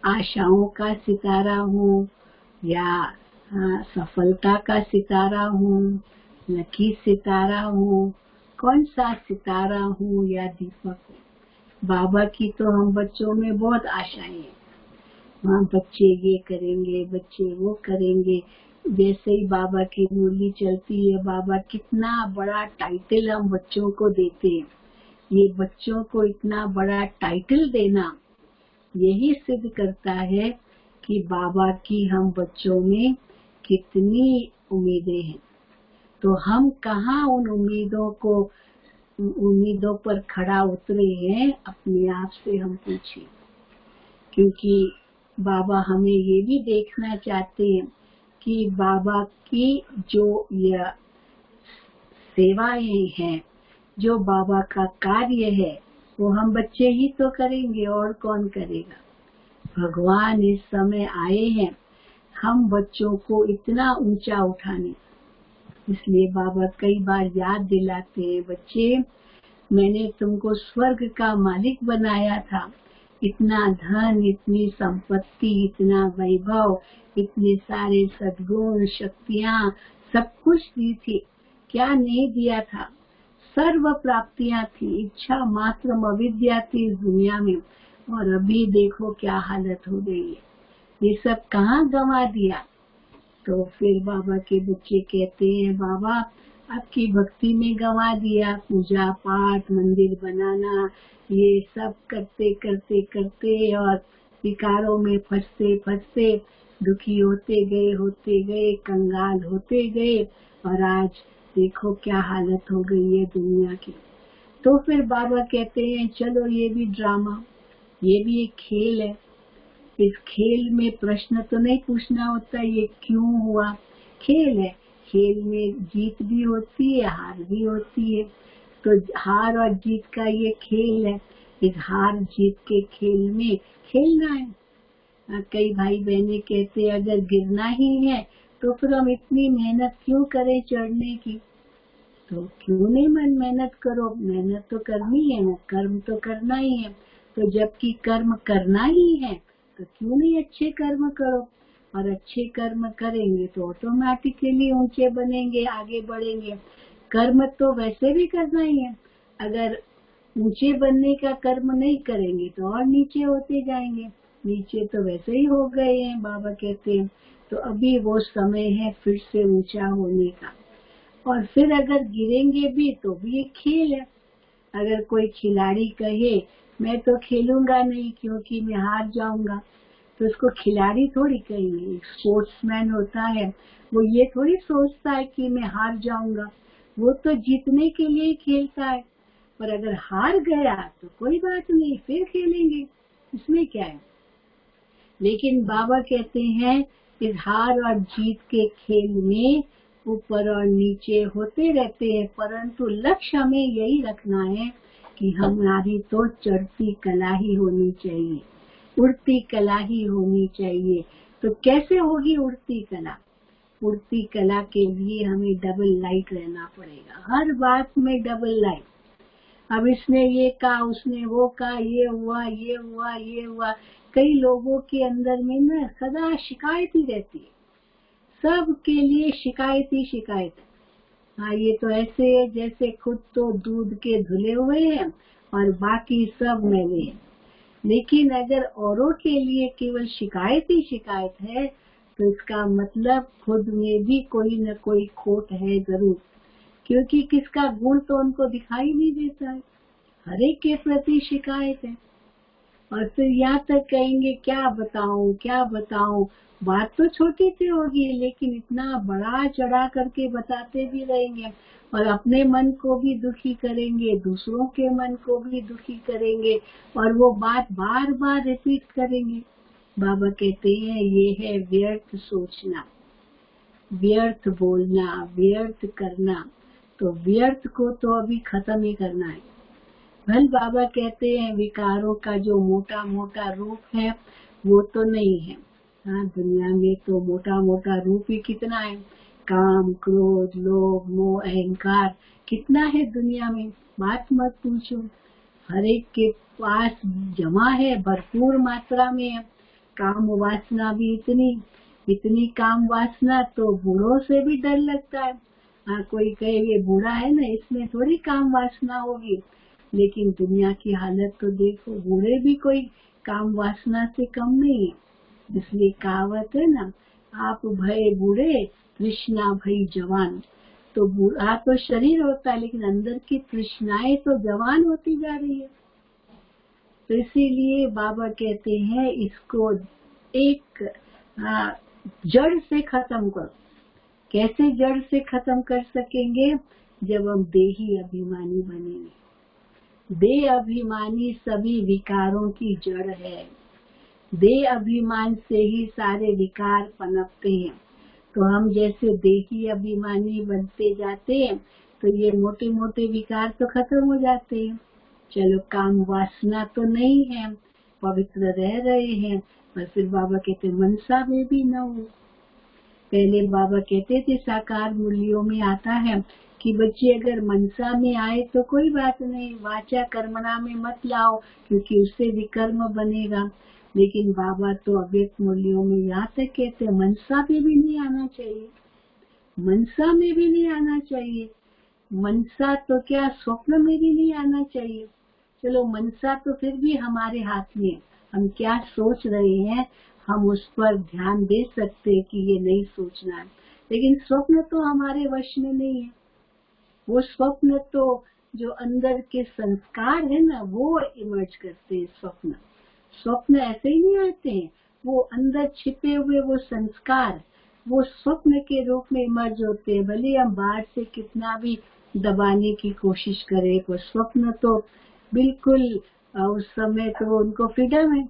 C: आशाओं का सितारा हूँ, या सफलता का सितारा हूँ, लकी सितारा हूँ, कौन सा सितारा हूँ या दीपक हूँ। बाबा की तो हम बच्चों में बहुत आशाएं हैं। हाँ, बच्चे ये करेंगे, बच्चे वो करेंगे। जैसे ही बाबा की मुरली चलती है, बाबा कितना बड़ा टाइटल हम बच्चों को देते हैं। ये बच्चों को इतना बड़ा टाइटल देना यही सिद्ध करता है कि बाबा की हम बच्चों में कितनी उम्मीदें हैं। तो हम कहाँ उन उम्मीदों पर खड़ा उतरे हैं, अपने आप से हम पूछें। क्योंकि बाबा हमें ये भी देखना चाहते हैं कि बाबा की जो यह सेवाएं हैं, जो बाबा का कार्य है, वो हम बच्चे ही तो करेंगे, और कौन करेगा। भगवान इस समय आए हैं हम बच्चों को इतना ऊंचा उठाने। इसलिए बाबा कई बार याद दिलाते हैं, बच्चे मैंने तुमको स्वर्ग का मालिक बनाया था। इतना धन, इतनी संपत्ति, इतना वैभव, इतने सारे सद्गुण, शक्तियाँ, सब कुछ दी थी। क्या नहीं दिया था। सर्व प्राप्तियां थी, इच्छा मात्र अविद्या थी इस दुनिया में। और अभी देखो क्या हालत हो गई है। ये सब कहाँ गंवा दिया। तो फिर बाबा के बच्चे कहते हैं, बाबा आपकी भक्ति में गंवा दिया। पूजा पाठ, मंदिर बनाना, ये सब करते करते करते और विकारों में फंसते फंसते दुखी होते गए, कंगाल होते गए, और आज देखो क्या हालत हो गई है दुनिया की। तो फिर बाबा कहते हैं, चलो ये भी ड्रामा, ये भी एक खेल है। इस खेल में प्रश्न तो नहीं पूछना होता ये क्यों हुआ। खेल है, खेल में जीत भी होती है, हार भी होती है। तो हार और जीत का ये खेल है। इस हार जीत के खेल में खेलना है। कई भाई बहने कहते हैं, अगर गिरना ही है तो फिर हम इतनी मेहनत क्यों करें चढ़ने की। तो क्यों नहीं मेहनत करो, मेहनत तो करनी है, कर्म तो करना ही है। तो जबकि कर्म करना ही है तो क्यों नहीं अच्छे कर्म करो। और अच्छे कर्म करेंगे तो ऑटोमेटिकली ऊंचे बनेंगे, आगे बढ़ेंगे। कर्म तो वैसे भी करना ही है। अगर ऊंचे बनने का कर्म नहीं करेंगे तो और नीचे होते जाएंगे। नीचे तो वैसे ही हो गए हैं, बाबा कहते हैं। तो अभी वो समय है फिर से ऊंचा होने का। और फिर अगर गिरेंगे भी तो भी एक खेल है। अगर कोई खिलाड़ी कहे मैं तो खेलूंगा नहीं क्योंकि मैं हार जाऊंगा, तो उसको खिलाड़ी थोड़ी कहेंगे। एक स्पोर्ट्समैन होता है, वो ये थोड़ी सोचता है कि मैं हार जाऊंगा। वो तो जीतने के लिए खेलता है। पर अगर हार गया तो कोई बात नहीं, फिर खेलेंगे, इसमें क्या है। लेकिन बाबा कहते हैं, इस हार और जीत के खेल में ऊपर और नीचे होते रहते हैं, परंतु लक्ष्य हमें यही रखना है कि हमारी तो चढ़ती कला ही होनी चाहिए, उड़ती कला ही होनी चाहिए। तो कैसे होगी उड़ती कला। उड़ती कला के लिए हमें डबल लाइट रहना पड़ेगा। हर बात में डबल लाइट। अब इसने ये कहा, उसने वो कहा, ये हुआ, ये हुआ, ये हुआ। कई लोगों के अंदर में ना सदा शिकायत ही रहती है। सब के लिए शिकायत ही शिकायत है। हाँ, ये तो ऐसे है जैसे खुद तो दूध के धुले हुए हैं और बाकी सब मैले हैं। लेकिन अगर औरों के लिए केवल शिकायत ही शिकायत है तो इसका मतलब खुद में भी कोई न कोई खोट है जरूर। क्योंकि किसका गुण तो उनको दिखाई नहीं देता है, हर एक के प्रति शिकायत है। और फिर यहाँ तक कहेंगे क्या बताऊं। बात तो छोटी सी होगी लेकिन इतना बड़ा चढ़ा करके बताते भी रहेंगे और अपने मन को भी दुखी करेंगे, दूसरों के मन को भी दुखी करेंगे और वो बात बार बार रिपीट करेंगे। बाबा कहते हैं ये है व्यर्थ सोचना, व्यर्थ बोलना, व्यर्थ करना। तो व्यर्थ को तो अभी खत्म ही करना है। भल बाबा कहते हैं विकारों का जो मोटा मोटा रूप है वो तो नहीं है। हाँ, दुनिया में तो मोटा मोटा रूप ही कितना है। काम, क्रोध, लोभ, मोह, अहंकार कितना है दुनिया में, बात मत पूछो। हर एक के पास जमा है, भरपूर मात्रा में है। काम वासना भी इतनी काम वासना तो बूढ़ों से भी डर लगता है। हाँ, कोई कहे ये बूढ़ा है ना, इसमें थोड़ी काम वासना होगी, लेकिन दुनिया की हालत तो देखो, बूढ़े भी कोई काम वासना से कम नहीं है। इसलिए कहावत है ना, आप भय बूढ़े तृष्णा भई जवान। तो बूढ़ा तो शरीर होता है, लेकिन अंदर की तृष्णाएं तो जवान होती जा रही है। तो इसीलिए बाबा कहते हैं इसको एक जड़ से खत्म करो। कैसे जड़ से खत्म कर सकेंगे? जब हम देही अभिमानी बनेंगे। देह अभिमानी सभी विकारों की जड़ है। देह अभिमान से ही सारे विकार पनपते हैं। तो हम जैसे देही अभिमानी बनते जाते हैं तो ये मोटे मोटे विकार तो खत्म हो जाते हैं। चलो, काम वासना तो नहीं है, पवित्र रह रहे हैं, पर फिर बाबा कहते मनसा में भी न हो। पहले बाबा कहते थे साकार मूल्यों में आता है कि बच्चे अगर मनसा में आए तो कोई बात नहीं, वाचा कर्मणा में मत लाओ, क्योंकि उससे विकर्म बनेगा। लेकिन बाबा तो अव्यक्त मूल्यों में यहाँ तक कहते हैं मनसा में भी नहीं आना चाहिए। मनसा में भी नहीं आना चाहिए। मनसा तो क्या, स्वप्न में भी नहीं आना चाहिए। चलो, मनसा तो फिर भी हमारे हाथ में, हम क्या सोच रहे हैं हम उस पर ध्यान दे सकते हैं कि ये नहीं सोचना है। लेकिन स्वप्न तो हमारे वश में नहीं है। वो स्वप्न तो जो अंदर के संस्कार है ना, वो इमर्ज करते हैं। स्वप्न ऐसे ही नहीं आते हैं, वो अंदर छिपे हुए वो संस्कार, वो स्वप्न के रूप में इमर्ज होते हैं। भले हम बाहर से कितना भी दबाने की कोशिश करें, वो स्वप्न तो बिल्कुल उस समय तो उनको फ्रीडम है।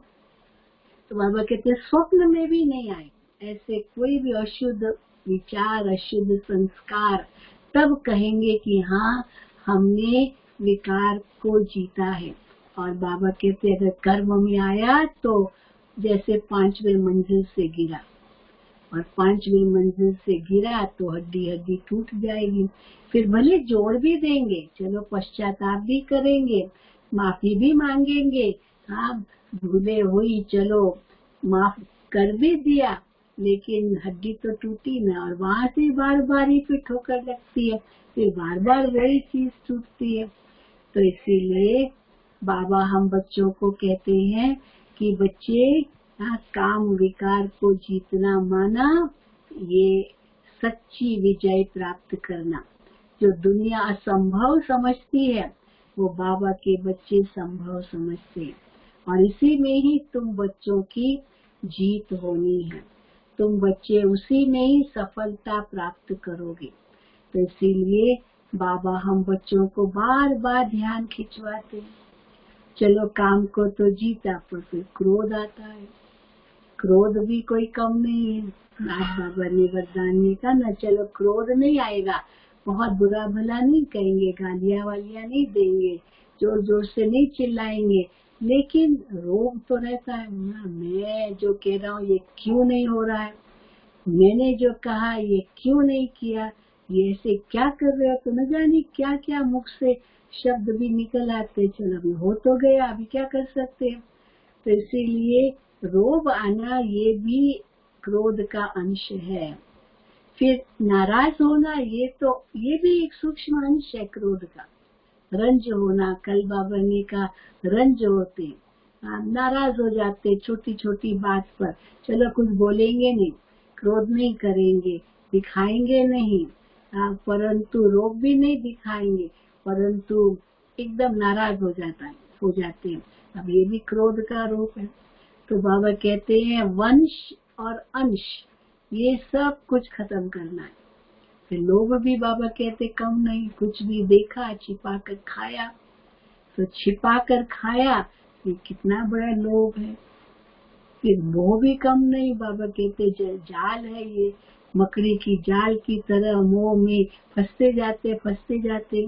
C: तो बाबा कहते हैं स्वप्न में भी नहीं आए ऐसे कोई भी अशुद्ध विचार, अशुद्ध संस्कार, तब कहेंगे कि हाँ, हमने विकार को जीता है। और बाबा कहते अगर कर्म में आया तो जैसे 5वें मंजिल से गिरा, और 5वें मंजिल से गिरा तो हड्डी हड्डी टूट जाएगी। फिर भले जोड़ भी देंगे, चलो पश्चाताप भी करेंगे, माफी भी मांगेंगे, हाँ भूले हुई, चलो माफ कर भी दिया, लेकिन हड्डी तो टूटी ना, और वहां से बार बार ही फिर ठोकर लगती है, फिर बार बार वही चीज टूटती है। तो इसीलिए बाबा हम बच्चों को कहते हैं कि बच्चे, काम विकार को जीतना माना ये सच्ची विजय प्राप्त करना। जो दुनिया असंभव समझती है वो बाबा के बच्चे संभव समझते हैं, और इसी में ही तुम बच्चों की जीत होनी है। तुम बच्चे उसी में ही सफलता प्राप्त करोगे। तो इसीलिए बाबा हम बच्चों को बार बार ध्यान खिंचवाते हैं। चलो, काम को तो जीता, पर फिर क्रोध आता है। क्रोध भी कोई कम नहीं है। आज बाबा ने वरदान में कहा ना, चलो क्रोध नहीं आएगा, बहुत बुरा भला नहीं कहेंगे, गालियां वालियां नहीं देंगे, जोर जोर से नहीं चिल्लाएंगे, लेकिन रोग तो रहता है ना। मैं जो कह रहा हूँ ये क्यों नहीं हो रहा है, मैंने जो कहा ये क्यों नहीं किया, ये ऐसे क्या कर रहे हो, तो न जाने क्या क्या मुख से शब्द भी निकल आते। चलो अभी हो तो गया, अभी क्या कर सकते हैं। तो इसीलिए रोब आना ये भी क्रोध का अंश है। फिर नाराज होना ये भी एक सूक्ष्म अंश है क्रोध का। रंज होना, कल बाबा ने कहा रंज होते, नाराज हो जाते छोटी छोटी बात पर। चलो कुछ बोलेंगे नहीं, क्रोध नहीं करेंगे, दिखाएंगे नहीं, परंतु रोब भी नहीं दिखाएंगे, परंतु एकदम नाराज हो जाते हैं। अब ये भी क्रोध का रूप है। तो बाबा कहते हैं वंश और अंश ये सब कुछ खत्म करना है। फिर लोभ भी बाबा कहते कम नहीं, कुछ भी देखा छिपा कर खाया, तो छिपा कर खाया ये कितना बड़ा लोभ है। फिर मोह भी कम नहीं, बाबा कहते जाल है ये, मकड़ी की जाल की तरह मोह में फंसते जाते।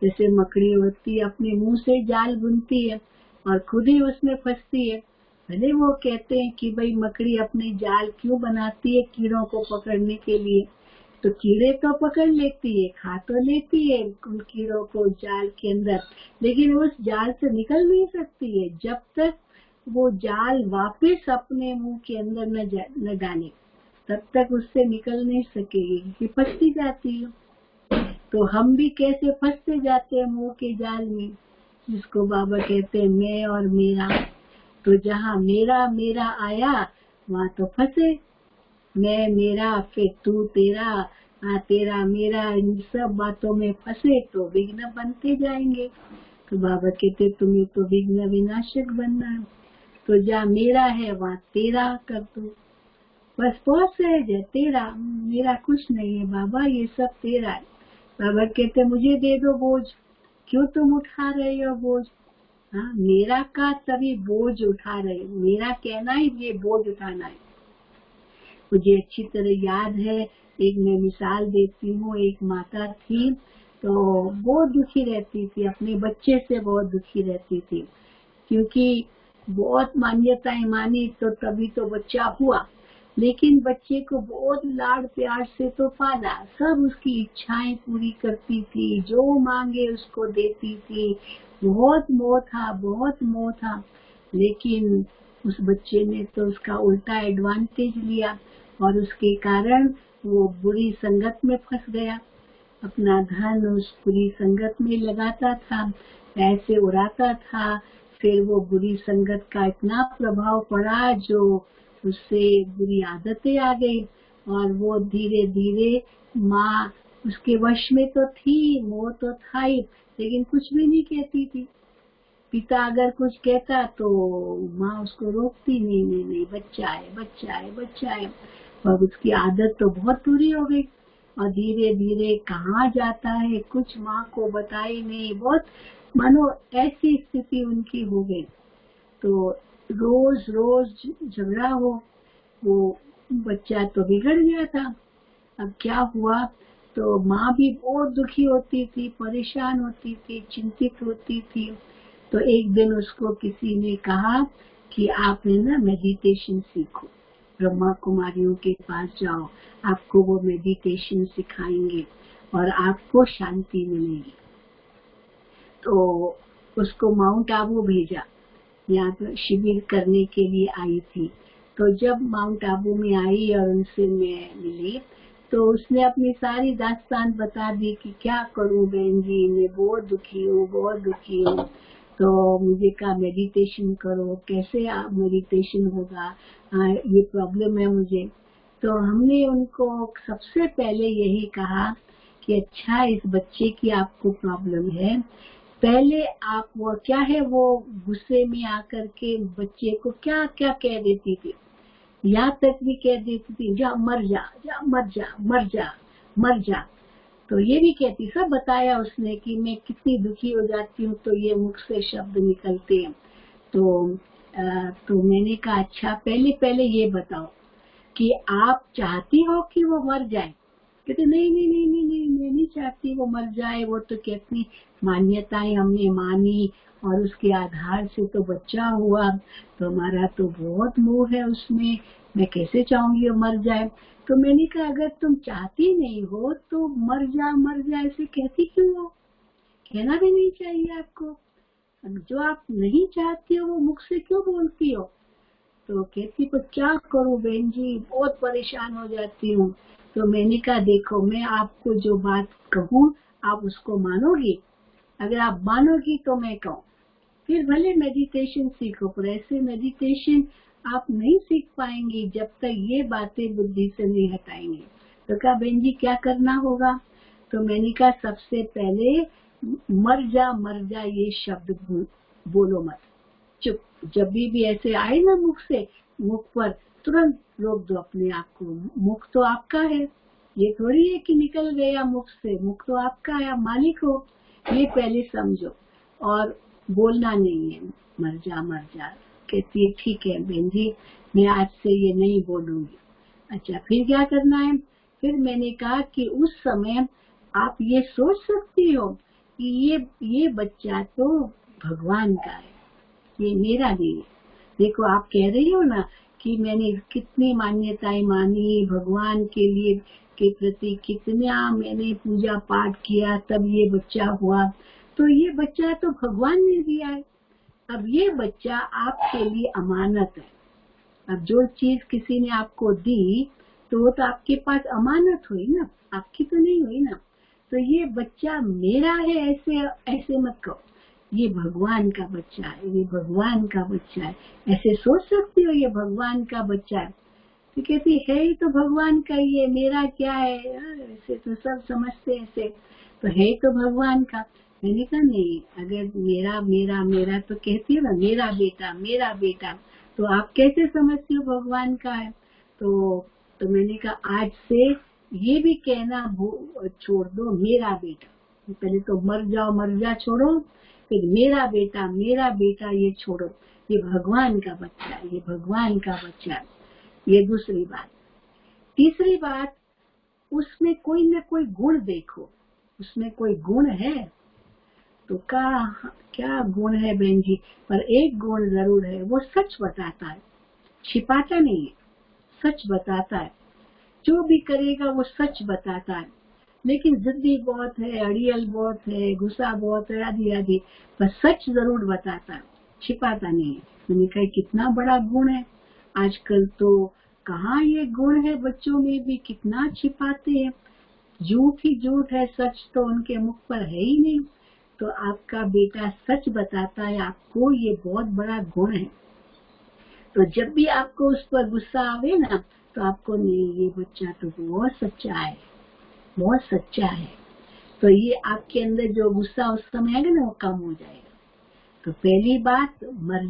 C: जैसे मकड़ी होती है अपने मुंह से जाल बुनती है और खुद ही उसमें फंसती है। भले वो कहते हैं कि भाई मकड़ी अपनी जाल क्यों बनाती है, कीड़ों को पकड़ने के लिए, तो कीड़े तो पकड़ लेती है, खा तो लेती है उन कीड़ों को जाल के अंदर, लेकिन उस जाल से निकल नहीं सकती है जब तक वो जाल वापस अपने मुंह के अंदर न डाले, तब तक उससे निकल नहीं सकेगी क्योंकि फंसती जाती है। तो हम भी कैसे फंसते जाते हैं मुंह के जाल में, जिसको बाबा कहते हैं मैं और मेरा। तो जहाँ मेरा मेरा आया वहाँ तो फंसे, मैं मेरा फिर तू तेरा, तेरा मेरा, इन सब बातों में फंसे तो विघ्न बनते जाएंगे। तो बाबा कहते तुम्हें तो विघ्न विनाशक बनना है, तो जहाँ मेरा है वहाँ तेरा कर दो, बस बहुत सहज है। तेरा मेरा कुछ नहीं है बाबा, ये सब तेरा है। बाबा कहते मुझे दे दो बोझ, क्यों तुम उठा रहे हो बोझ? हाँ, मेरा का तभी बोझ उठा रहे, मेरा कहना ही ये बोझ उठाना है। मुझे अच्छी तरह याद है, एक मैं मिसाल देती हूँ, एक माता थी तो बहुत दुखी रहती थी, अपने बच्चे से बहुत दुखी रहती थी, क्योंकि बहुत मान्यताएं मानी तो तभी तो बच्चा हुआ, लेकिन बच्चे को बहुत लाड प्यार से तो पाला, सब उसकी इच्छाएं पूरी करती थी, जो मांगे उसको देती थी, बहुत मोह था, बहुत मोह था। लेकिन उस बच्चे ने तो उसका उल्टा एडवांटेज लिया और उसके कारण वो बुरी संगत में फंस गया, अपना धन उस बुरी संगत में लगाता था, पैसे उड़ाता था, फिर वो बुरी संगत का इतना प्रभाव पड़ा जो उससे बुरी आदतें आ गई और वो धीरे धीरे, माँ उसके वश में तो थी, मोह तो था ही, लेकिन कुछ भी नहीं कहती थी। पिता अगर कुछ कहता तो माँ उसको रोकती, नहीं नहीं नहीं, बच्चा है बच्चा है बच्चा है, और उसकी आदत तो बहुत बुरी हो गई और धीरे धीरे कहाँ जाता है कुछ माँ को बताई नहीं, बहुत मानो ऐसी स्थिति उनकी हो गई। तो रोज रोज झगड़ा हो, वो बच्चा तो बिगड़ गया था। अब क्या हुआ, तो माँ भी बहुत दुखी होती थी, परेशान होती थी, चिंतित होती थी। तो एक दिन उसको किसी ने कहा कि आप है ना मेडिटेशन सीखो, ब्रह्मा कुमारियों के पास जाओ, आपको वो मेडिटेशन सिखाएंगे और आपको शांति मिलेगी। तो उसको माउंट आबू भेजा, यहाँ पर शिविर करने के लिए आई थी। तो जब माउंट आबू में आई और उनसे मैं मिली तो उसने अपनी सारी दास्तान बता दी कि क्या करूं बहन जी, मैं बहुत दुखी हूँ, बहुत दुखी हूँ। तो मुझे कहा मेडिटेशन करो, कैसे आप मेडिटेशन होगा, ये प्रॉब्लम है मुझे। तो हमने उनको सबसे पहले यही कहा कि अच्छा, इस बच्चे की आपको प्रॉब्लम है, पहले आप वो क्या है, वो गुस्से में आकर के बच्चे को क्या क्या कह देती थी, यहाँ तक भी कह देती थी जा मर जा, जा मर जा, मर जा, मर जा। तो ये भी कहती, सब बताया उसने कि मैं कितनी दुखी हो जाती हूँ तो ये मुख से शब्द निकलते हैं। तो मैंने कहा अच्छा, पहले पहले ये बताओ कि आप चाहती हो कि वो मर जाए? कहते नहीं नहीं नहीं नहीं नहीं, मैं नहीं चाहती वो मर जाए, वो तो कितनी मान्यताएं हमने मानी और उसके आधार से तो बच्चा हुआ, तो हमारा तो बहुत मोह है उसमें, मैं कैसे चाहूंगी वो मर जाए। तो मैंने कहा अगर तुम चाहती नहीं हो तो मर जा ऐसे कहती क्यों हो, कहना भी नहीं चाहिए आपको, जो आप नहीं चाहती हो वो मुख से क्यों बोलती हो। तो कहती पर क्या करूं बहन जी, बहुत परेशान हो जाती हूँ। तो मैंने कहा देखो, मैं आपको जो बात कहूँ आप उसको मानोगी, अगर आप मानोगी तो मैं कहूँ, फिर भले मेडिटेशन सीखो, पर ऐसे मेडिटेशन आप नहीं सीख पाएंगी जब तक ये बातें बुद्धि से नहीं हटाएंगे। तो कहा बहन जी क्या करना होगा? तो मैंने कहा सबसे पहले मर जा ये शब्द बोलो मत, चुप, जब भी ऐसे आए ना मुख से, मुख पर तुरंत रोक दो अपने आप को। मुख तो आपका है, ये थोड़ी है कि निकल गया मुख से, मुख तो आपका है, आप मालिक हो, ये पहले समझो और बोलना नहीं है मर जा। कहती है ठीक है बहन जी, मैं आज से ये नहीं बोलूंगी। अच्छा फिर क्या करना है? फिर मैंने कहा कि उस समय आप ये सोच सकती हो कि ये बच्चा तो भगवान का है, ये मेरा नहीं है। देखो आप कह रही हो ना कि मैंने कितनी मान्यताएं मानी, भगवान के लिए के प्रति कितना मैंने पूजा पाठ किया, तब ये बच्चा हुआ। तो ये बच्चा तो भगवान ने दिया है। अब ये बच्चा आपके लिए अमानत है। अब जो चीज किसी ने आपको दी तो वो तो आपके पास अमानत हुई ना, आपकी तो नहीं हुई ना। तो ये बच्चा मेरा है ऐसे ऐसे मत कहो, ये भगवान का बच्चा है, ये भगवान का बच्चा है, ऐसे सोच सकती हो ये भगवान का बच्चा है। तो कहती है ही तो भगवान का, ये मेरा क्या है, ऐसे तो सब समझते ऐसे, तो है तो भगवान का। मैंने कहा नहीं, अगर मेरा मेरा मेरा तो कहती है ना, मेरा बेटा, तो आप कैसे समझती हो भगवान का है। तो मैंने कहा आज से ये भी कहना छोड़ दो, मेरा बेटा। पहले तो मर जा छोड़ो, फिर मेरा बेटा ये छोड़ो। ये भगवान का बच्चा है, ये भगवान का बच्चा है। ये दूसरी बात। तीसरी बात, उसमें कोई न कोई गुण देखो, उसमें कोई गुण है तो क्या गुण है बहन जी, पर एक गुण जरूर है, वो सच बताता है, छिपाता नहीं है, सच बताता है। जो भी करेगा वो सच बताता है। लेकिन जिद्दी बहुत है, अड़ियल बहुत है, गुस्सा बहुत है, आदि, पर सच जरूर बताता है, छिपाता नहीं है। मैंने कहा कितना बड़ा गुण है। आजकल तो कहाँ ये गुण है, बच्चों में भी कितना छिपाते हैं, झूठ ही झूठ है, सच तो उनके मुख पर है ही नहीं। तो आपका बेटा सच बताता है आपको, ये बहुत बड़ा गुण है। तो जब भी आपको उस पर गुस्सा आवे ना, तो आपको नहीं, ये बच्चा तो बहुत सच्चा है, बहुत सच्चा है। तो ये आपके अंदर जो गुस्सा उस समय आएगा ना, वो कम हो जाएगा। तो पहली बात, मर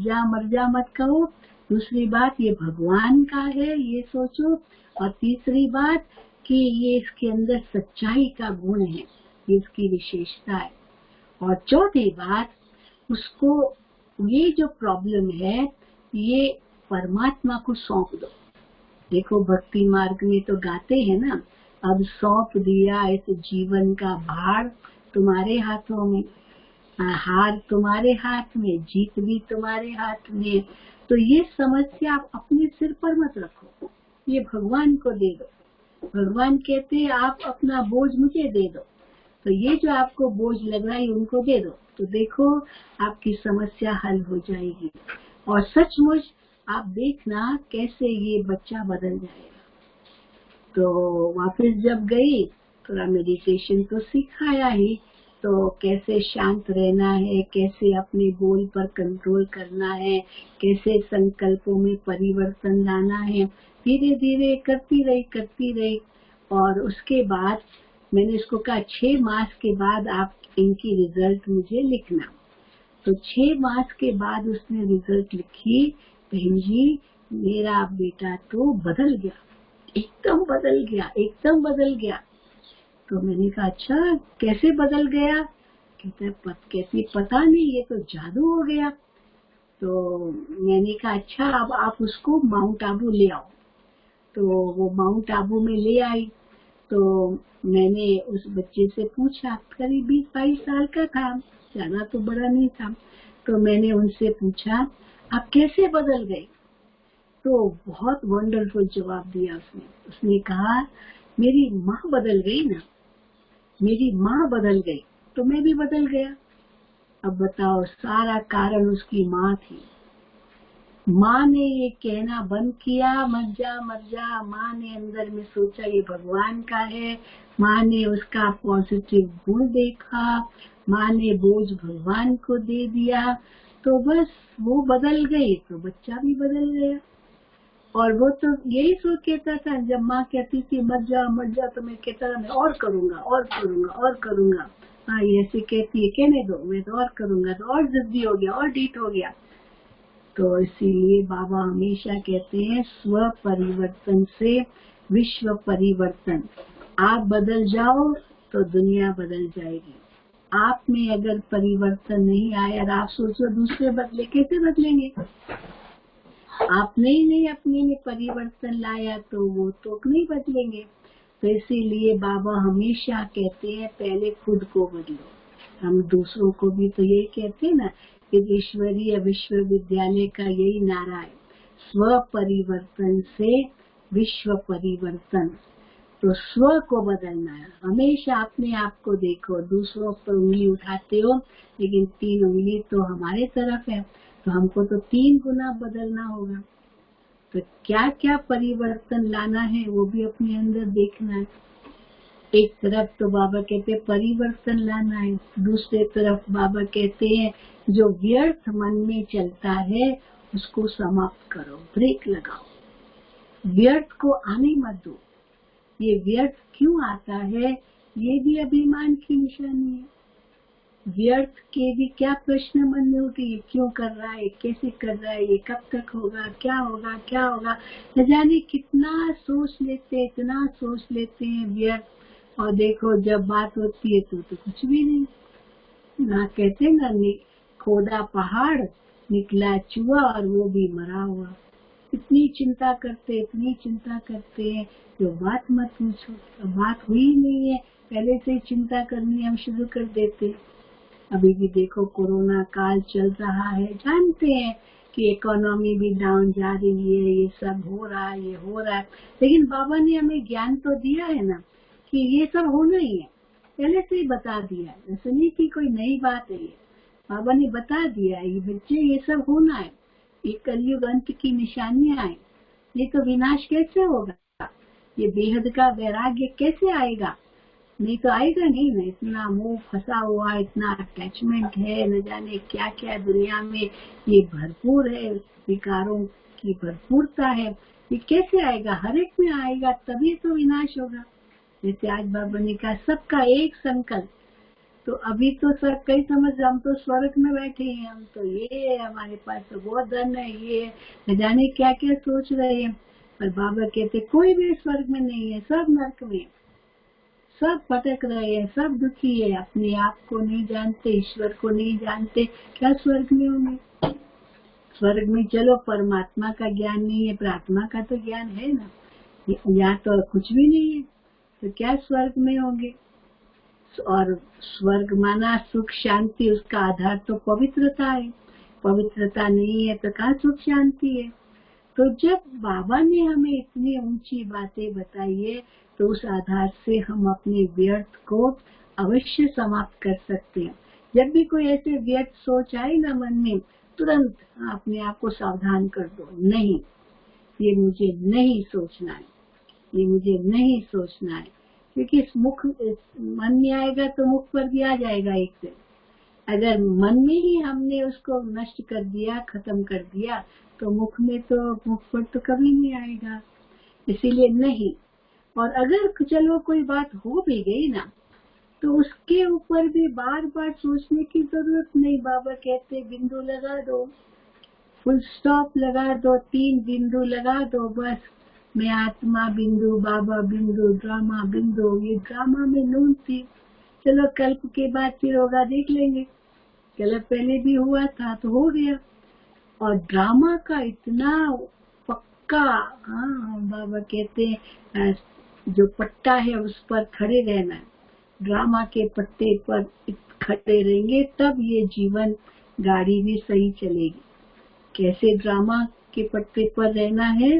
C: जा मत कहो। दूसरी बात, ये भगवान का है ये सोचो। और तीसरी बात कि ये इसके अंदर सच्चाई का गुण है, ये इसकी विशेषता है। और चौथी बात, उसको ये जो प्रॉब्लम है ये परमात्मा को सौंप दो। देखो भक्ति मार्ग में तो गाते हैं ना, अब सौंप दिया इस जीवन का भार तुम्हारे हाथों में, हार तुम्हारे हाथ में, जीत भी तुम्हारे हाथ में। तो ये समस्या आप अपने सिर पर मत रखो, ये भगवान को दे दो। भगवान कहते हैं आप अपना बोझ मुझे दे दो। तो ये जो आपको बोझ लग रहा है उनको दे दो, तो देखो आपकी समस्या हल हो जाएगी। और सचमुच आप देखना कैसे ये बच्चा बदल जाएगा। तो वापस जब गई, थोड़ा मेडिटेशन तो सिखाया ही, तो कैसे शांत रहना है, कैसे अपने बोल पर कंट्रोल करना है, कैसे संकल्पों में परिवर्तन लाना है, धीरे धीरे करती रही। और उसके बाद मैंने इसको कहा 6 मास के बाद आप इनकी रिजल्ट मुझे लिखना। तो 6 मास के बाद उसने रिजल्ट लिखी। बहन जी मेरा बेटा तो बदल गया, एकदम बदल गया। तो मैंने कहा अच्छा कैसे बदल गया। कहती पता नहीं, ये तो जादू हो गया। तो मैंने कहा अच्छा अब आप उसको माउंट आबू ले आओ। तो वो माउंट आबू में ले आई। तो मैंने उस बच्चे से पूछा, करीब 20-22 साल का था, ज्यादा तो बड़ा नहीं था। तो मैंने उनसे पूछा आप कैसे बदल गए। तो बहुत वंडरफुल जवाब दिया उसने कहा मेरी माँ बदल गई ना, मेरी माँ बदल गई तो मैं भी बदल गया। अब बताओ, सारा कारण उसकी माँ थी। माँ ने ये कहना बंद किया मर जा। माँ ने अंदर में सोचा ये भगवान का है। माँ ने उसका पॉजिटिव गुण देखा। माँ ने बोझ भगवान को दे दिया। तो बस वो बदल गई तो बच्चा भी बदल गया। और वो तो यही सोच कहता था, जब माँ कहती थी मर जा तो मैं कहता था मैं और करूँगा। हाँ ऐसे कहती है, कहने दो, मैं तो और करूँगा, तो और जिद्दी हो गया और डीठ हो गया। तो इसीलिए बाबा हमेशा कहते हैं स्व परिवर्तन से विश्व परिवर्तन। आप बदल जाओ तो दुनिया बदल जाएगी। आप में अगर परिवर्तन नहीं आया, आप सोचो दूसरे बदले, कैसे बदलेंगे। आपने ही नहीं अपने में परिवर्तन लाया तो वो तो नहीं बदलेंगे। तो इसीलिए बाबा हमेशा कहते हैं पहले खुद को बदलो। हम दूसरों को भी तो यही कहते हैं ना कि ईश्वरीय विश्वविद्यालय का यही नारा है, स्व परिवर्तन से विश्व परिवर्तन। तो स्व को बदलना है। हमेशा अपने आप को देखो, दूसरों पर उंगली उठाते हो लेकिन 3 उंगली तो हमारे तरफ है, तो हमको तो 3 गुना बदलना होगा। तो क्या क्या परिवर्तन लाना है वो भी अपने अंदर देखना है। एक तरफ तो बाबा कहते हैं परिवर्तन लाना है, दूसरे तरफ बाबा कहते हैं जो व्यर्थ मन में चलता है उसको समाप्त करो, ब्रेक लगाओ, व्यर्थ को आने मत दो। ये व्यर्थ क्यों आता है, ये भी अभिमान की निशानी है। व्यर्थ के भी क्या प्रश्न मन में उठे, ये क्यों कर रहा है, कैसे कर रहा है, ये कब तक होगा, क्या होगा क्या होगा, न जाने कितना सोच लेते हैं, इतना सोच लेते हैं व्यर्थ। और देखो जब बात होती है तो कुछ भी नहीं। ना कहते ना खोदा पहाड़ निकला चूहा और वो भी मरा हुआ। इतनी चिंता करते हैं जो बात मत पूछो। तो बात हुई नहीं है, पहले से चिंता करनी हम शुरू कर देते। अभी भी देखो कोरोना काल चल रहा है, जानते हैं कि इकोनॉमी भी डाउन जा रही है, ये सब हो रहा है, ये हो रहा है, लेकिन बाबा ने हमें ज्ञान तो दिया है ना कि ये सब होना ही है, पहले से ही बता दिया है। ऐसा नहीं कि कोई नई बात है, ये बाबा ने बता दिया है, ये बच्चे ये सब होना है, ये कलयुग अंत की निशानियां है। ये तो विनाश कैसे होगा, ये बेहद का वैराग्य कैसे आएगा, नहीं तो आएगा नहीं ना। इतना मोह फंसा हुआ, इतना अटैचमेंट है, न जाने क्या क्या दुनिया में ये भरपूर है, विकारों की भरपूरता है, ये कैसे आएगा, हर एक में आएगा तभी तो विनाश होगा। जैसे आज बाबा ने कहा सबका एक संकल्प, तो अभी तो सब कई समझ हम तो स्वर्ग में बैठे हैं, हम तो ये है, हमारे पास तो बहुत धन है, ये है, न जाने क्या क्या सोच रहे हैं। पर बाबा कहते कोई भी स्वर्ग में नहीं है, सब नरक में, सब भटक रहे हैं, सब दुखी है, अपने आप को नहीं जानते, ईश्वर को नहीं जानते, क्या स्वर्ग में होंगे। स्वर्ग में चलो परमात्मा का ज्ञान नहीं है, प्रार्थना का तो ज्ञान है ना, यहाँ तो कुछ भी नहीं है, तो क्या स्वर्ग में होंगे। और स्वर्ग माना सुख शांति, उसका आधार तो पवित्रता है, पवित्रता नहीं है तो कहाँ सुख शांति है। तो जब बाबा ने हमें इतनी ऊंची बातें बताई है तो उस आधार से हम अपने व्यर्थ को अवश्य समाप्त कर सकते हैं। जब भी कोई ऐसे व्यर्थ सोच आए ना मन में, तुरंत अपने आप को सावधान कर दो, नहीं ये मुझे नहीं सोचना है, ये मुझे नहीं सोचना है, क्योंकि इस मन में आएगा तो मुख पर भी आ जाएगा एक दिन। अगर मन में ही हमने उसको नष्ट कर दिया, खत्म कर दिया, तो मुख पर तो कभी नहीं आएगा, इसीलिए नहीं। और अगर चलो कोई बात हो भी गई ना, तो उसके ऊपर भी बार बार सोचने की जरूरत नहीं। बाबा कहते बिंदु लगा दो, फुल स्टॉप लगा दो, 3 बिंदु लगा दो बस। मैं आत्मा बिंदु, बाबा बिंदु, ड्रामा बिंदु। ये ड्रामा में नून थी, चलो कल्प के बाद फिर होगा, देख लेंगे, कल्प पहले भी हुआ था तो हो गया। और ड्रामा का इतना पक्का, हाँ बाबा कहते हैं जो पट्टा है उस पर खड़े रहना है, ड्रामा के पट्टे पर खड़े रहेंगे तब ये जीवन गाड़ी भी सही चलेगी। कैसे ड्रामा के पट्टे पर रहना है,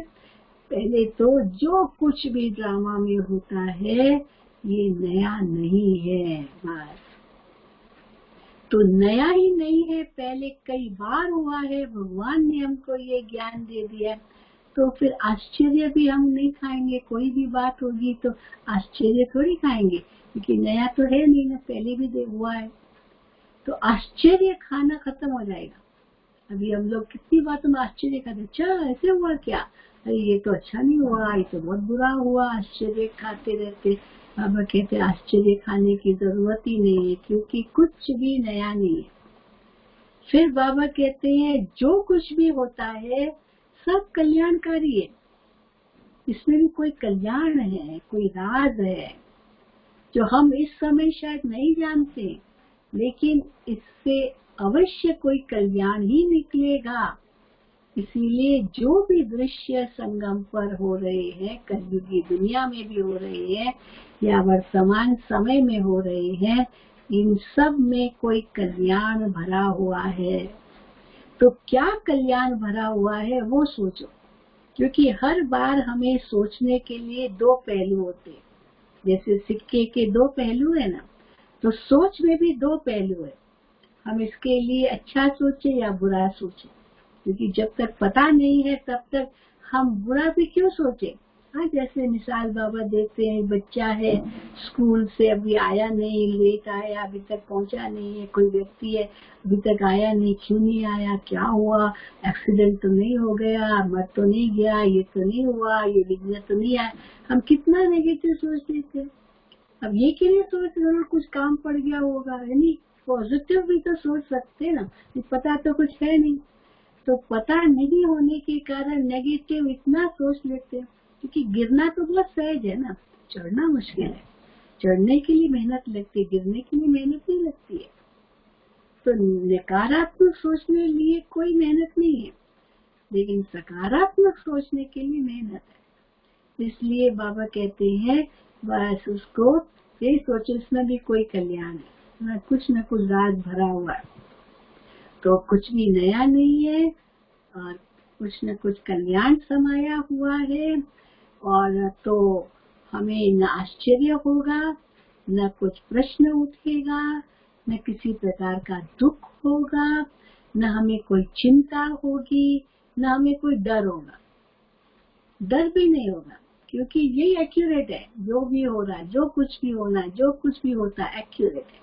C: पहले तो जो कुछ भी ड्रामा में होता है ये नया नहीं है, बस तो नया ही नहीं है, पहले कई बार हुआ है, भगवान ने हमको ये ज्ञान दे दिया, तो फिर आश्चर्य भी हम नहीं खाएंगे। कोई भी बात होगी तो आश्चर्य थोड़ी खाएंगे, क्योंकि नया तो है नहीं ना, पहले भी हुआ है, तो आश्चर्य खाना खत्म हो जाएगा। अभी हम लोग कितनी बातों में आश्चर्य खाते, अच्छा ऐसे हुआ क्या, अरे ये तो अच्छा नहीं हुआ, ये तो बहुत बुरा हुआ, आश्चर्य खाते रहते। बाबा कहते आश्चर्य खाने की जरूरत ही नहीं है, क्योंकि कुछ भी नया नहीं है। फिर बाबा कहते हैं जो कुछ भी होता है सब कल्याणकारी है, इसमें भी कोई कल्याण है, कोई राज है जो हम इस समय शायद नहीं जानते, लेकिन इससे अवश्य कोई कल्याण ही निकलेगा। इसीलिए जो भी दृश्य संगम पर हो रहे हैं, कलयुगी दुनिया में भी हो रहे हैं या वर्तमान समय में हो रहे हैं, इन सब में कोई कल्याण भरा हुआ है। तो क्या कल्याण भरा हुआ है वो सोचो, क्योंकि हर बार हमें सोचने के लिए दो पहलू होते हैं। जैसे सिक्के के दो पहलू है ना, तो सोच में भी दो पहलू है। हम इसके लिए अच्छा सोचे या बुरा सोचे, क्योंकि जब तक पता नहीं है तब तक हम बुरा भी क्यों सोचे। हाँ, जैसे मिसाल बाबा देते हैं, बच्चा है स्कूल से अभी आया नहीं, लेट आया, अभी तक पहुंचा नहीं है। कोई व्यक्ति है अभी तक आया नहीं, क्यों नहीं आया, क्या हुआ, एक्सीडेंट तो नहीं हो गया, मर तो नहीं गया, ये तो नहीं हुआ, ये विघ्न तो नहीं आया। हम कितना नेगेटिव सोच लेते हैं। अब ये के लिए सोच जरूर कुछ काम पड़ गया होगा, है नहीं। पॉजिटिव भी तो सोच सकते हैं ना, पता तो कुछ है नहीं। तो पता नहीं होने के कारण नेगेटिव इतना सोच लेते हैं, क्योंकि गिरना तो बहुत सहज है ना, चढ़ना मुश्किल है। चढ़ने के लिए मेहनत लगती है, गिरने के लिए मेहनत नहीं लगती है। तो नकारात्मक सोचने के लिए कोई मेहनत नहीं है, लेकिन सकारात्मक सोचने के लिए मेहनत है। इसलिए बाबा कहते हैं बस उसको ये सोचो, इसमें भी कोई कल्याण है, कुछ न कुछ राज भरा हुआ है। तो कुछ भी नया नहीं है और कुछ न कुछ कल्याण समाया हुआ है। और तो हमें न आश्चर्य होगा, न कुछ प्रश्न उठेगा, न किसी प्रकार का दुख होगा, न हमें कोई चिंता होगी, न हमें कोई डर होगा। डर भी नहीं होगा, क्योंकि ये एक्यूरेट है। जो भी हो रहा है, जो कुछ भी होना है, जो कुछ भी होता है, एक्यूरेट है।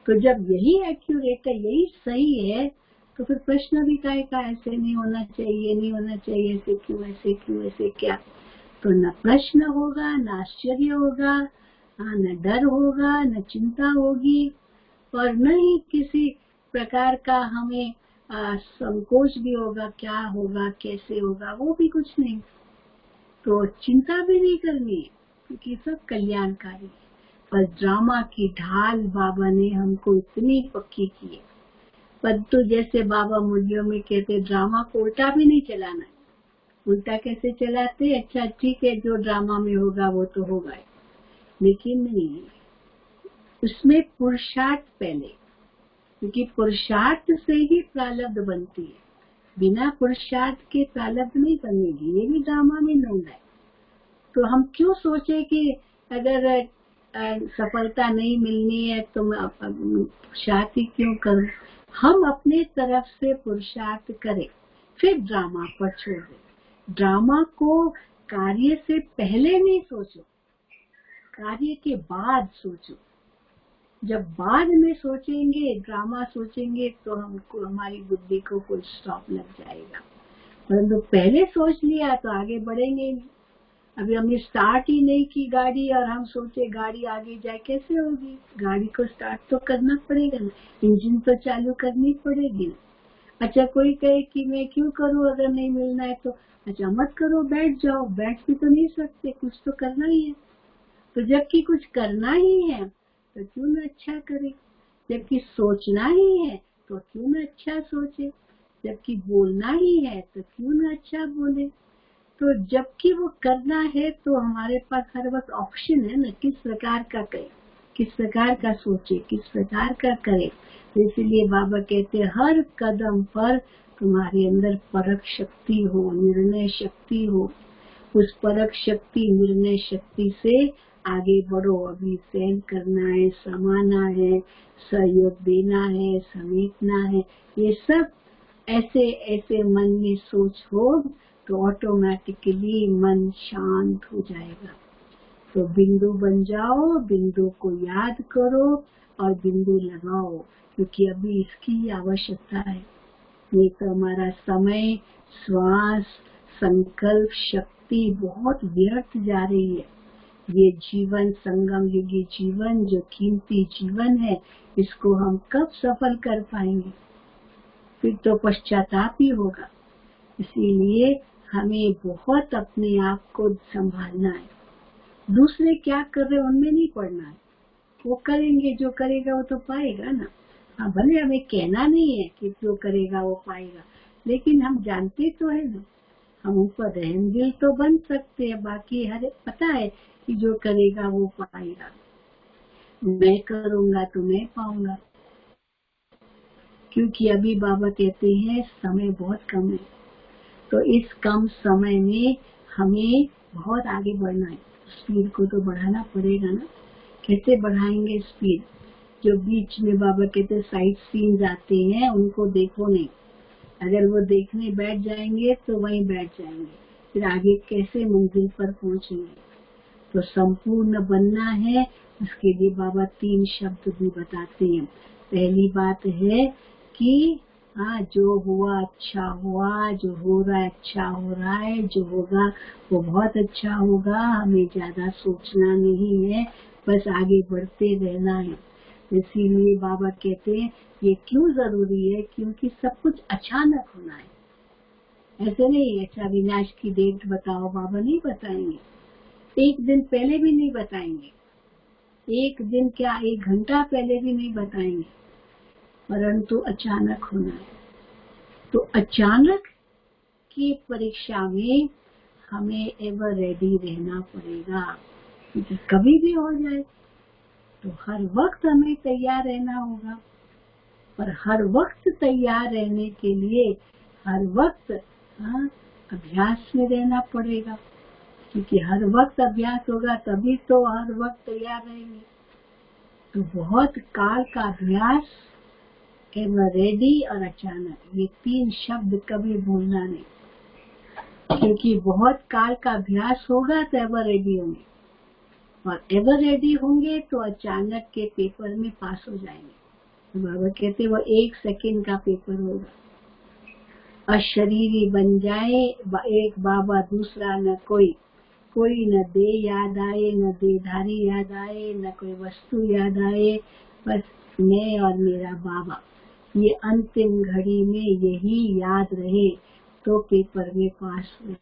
C: तो जब यही एक्यूरेट है, यही सही है, तो फिर प्रश्न भी काहे का, ऐसे नहीं होना चाहिए, नहीं होना चाहिए, ऐसे क्यों, ऐसे क्यों, ऐसे क्या। तो न प्रश्न होगा, न आश्चर्य होगा, न डर होगा, न चिंता होगी, और न ही किसी प्रकार का हमें संकोच भी होगा, क्या होगा, कैसे होगा, वो भी कुछ नहीं। तो चिंता भी नहीं करनी है, क्योंकि सब कल्याणकारी है। पर ड्रामा की ढाल बाबा ने हमको इतनी पक्की की है। परंतु जैसे बाबा मुर्गियों में कहते, ड्रामा को उल्टा भी नहीं चलाना है। उल्टा कैसे चलाते, अच्छा ठीक है, जो ड्रामा में होगा वो तो होगा, लेकिन नहीं, उसमें पुरुषार्थ पहले, क्योंकि पुरुषार्थ से ही प्रारब्ध बनती है। बिना पुरुषार्थ के प्रारब्ध नहीं बनेगी, ये भी ड्रामा में नोंद है। तो हम क्यों सोचे कि अगर सफलता नहीं मिलनी है तो मैं पुरुषार्थ ही क्यों करूं। हम अपने तरफ से पुरुषार्थ करें, फिर ड्रामा पर छोड़ दें। ड्रामा को कार्य से पहले नहीं सोचो, कार्य के बाद सोचो। जब बाद में सोचेंगे, ड्रामा सोचेंगे, तो हमको, हमारी बुद्धि को कोई स्टॉप लग जाएगा। परंतु पहले सोच लिया तो आगे बढ़ेंगे नहीं। अभी हमने स्टार्ट ही नहीं की गाड़ी और हम सोचे गाड़ी आगे जाए, कैसे होगी। गाड़ी को स्टार्ट तो करना पड़ेगा ना, इंजन तो चालू करनी पड़ेगी ना। अच्छा, कोई कहे कि मैं क्यों करूं, अगर नहीं मिलना है तो, अच्छा मत करो, बैठ जाओ। बैठ भी तो नहीं सकते, कुछ तो करना ही है। तो जबकि कुछ करना ही है तो क्यों न अच्छा करे। जबकि सोचना ही है तो क्यों न अच्छा सोचे। जबकि बोलना ही है तो क्यों न अच्छा बोले। तो जबकि वो करना है तो हमारे पास हर वक्त ऑप्शन है ना, किस प्रकार का करे, किस प्रकार का सोचे, किस प्रकार का करे। इसलिए बाबा कहते हैं हर कदम पर तुम्हारे अंदर परख शक्ति हो, निर्णय शक्ति हो। उस परख शक्ति, निर्णय शक्ति से आगे बढ़ो। अभी सहन करना है, समाना है, सहयोग देना है, समेटना है, ये सब ऐसे ऐसे मन में सोच हो तो ऑटोमेटिकली मन शांत हो जाएगा। तो बिंदु बन जाओ, बिंदु को याद करो और बिंदु लगाओ, क्योंकि अभी इसकी आवश्यकता है। नहीं तो हमारा समय, श्वास, संकल्प शक्ति बहुत व्यर्थ जा रही है। ये जीवन, संगम युगी जीवन, जो कीमती जीवन है, इसको हम कब सफल कर पाएंगे। फिर तो पश्चाताप ही होगा। इसीलिए हमें बहुत अपने आप को संभालना है। दूसरे क्या कर रहे उनमें नहीं पड़ना है। वो करेंगे, जो करेगा वो तो पाएगा ना। हाँ, भले हमें कहना नहीं है कि जो करेगा वो पाएगा, लेकिन हम जानते तो है ना, हम ऊपर रहम दिल तो बन सकते हैं। बाकी हर पता है कि जो करेगा वो पाएगा। मैं करूंगा तो मैं पाऊंगा। क्योंकि अभी बाबा कहते हैं समय बहुत कम है, तो इस कम समय में हमें बहुत आगे बढ़ना है। स्पीड को तो बढ़ाना पड़ेगा ना। कैसे बढ़ाएंगे स्पीड? जो बीच में बाबा कहते साइट सीन आते हैं उनको देखो नहीं। अगर वो देखने बैठ जाएंगे तो वहीं बैठ जाएंगे, फिर आगे कैसे मंजिल पर पहुंचेंगे? तो संपूर्ण बनना है, उसके लिए बाबा 3 शब्द भी बताते हैं। पहली बात है कि हाँ, जो हुआ अच्छा हुआ, जो हो रहा है अच्छा हो रहा है, जो होगा वो बहुत अच्छा होगा। हमें ज्यादा सोचना नहीं है, बस आगे बढ़ते रहना है। इसीलिए बाबा कहते हैं ये क्यों जरूरी है, क्योंकि सब कुछ अचानक होना है। ऐसे नहीं अच्छा विनाश की डेट बताओ, बाबा नहीं बताएंगे। एक दिन पहले भी नहीं बताएंगे, एक दिन क्या 1 घंटा पहले भी नहीं बताएंगे, परंतु अचानक होना है। तो अचानक की परीक्षा में हमें एवर रेडी रहना पड़ेगा, क्योंकि कभी भी हो जाए। तो हर वक्त हमें तैयार रहना होगा, पर हर वक्त तैयार रहने के लिए हर वक्त अभ्यास में रहना पड़ेगा, क्योंकि हर वक्त अभ्यास होगा तभी तो हर वक्त तैयार रहेंगे। तो बहुत काल का अभ्यास, एवर रेडी और अचानक, ये 3 शब्द कभी भूलना नहीं, क्योंकि बहुत काल का अभ्यास होगा तो एवर रेडी होंगे, और एवर रेडी होंगे तो अचानक के पेपर में पास हो जाएंगे। तो बाबा कहते वो 1 सेकंड का पेपर होगा। अशरीरी बन जाए एक बाबा दूसरा न कोई, कोई न दे याद आए, न देधारी याद आए, न कोई वस्तु याद आए, बस मैं और मेरा बाबा। ये अंतिम घड़ी में यही याद रहे तो पेपर में पास हुए।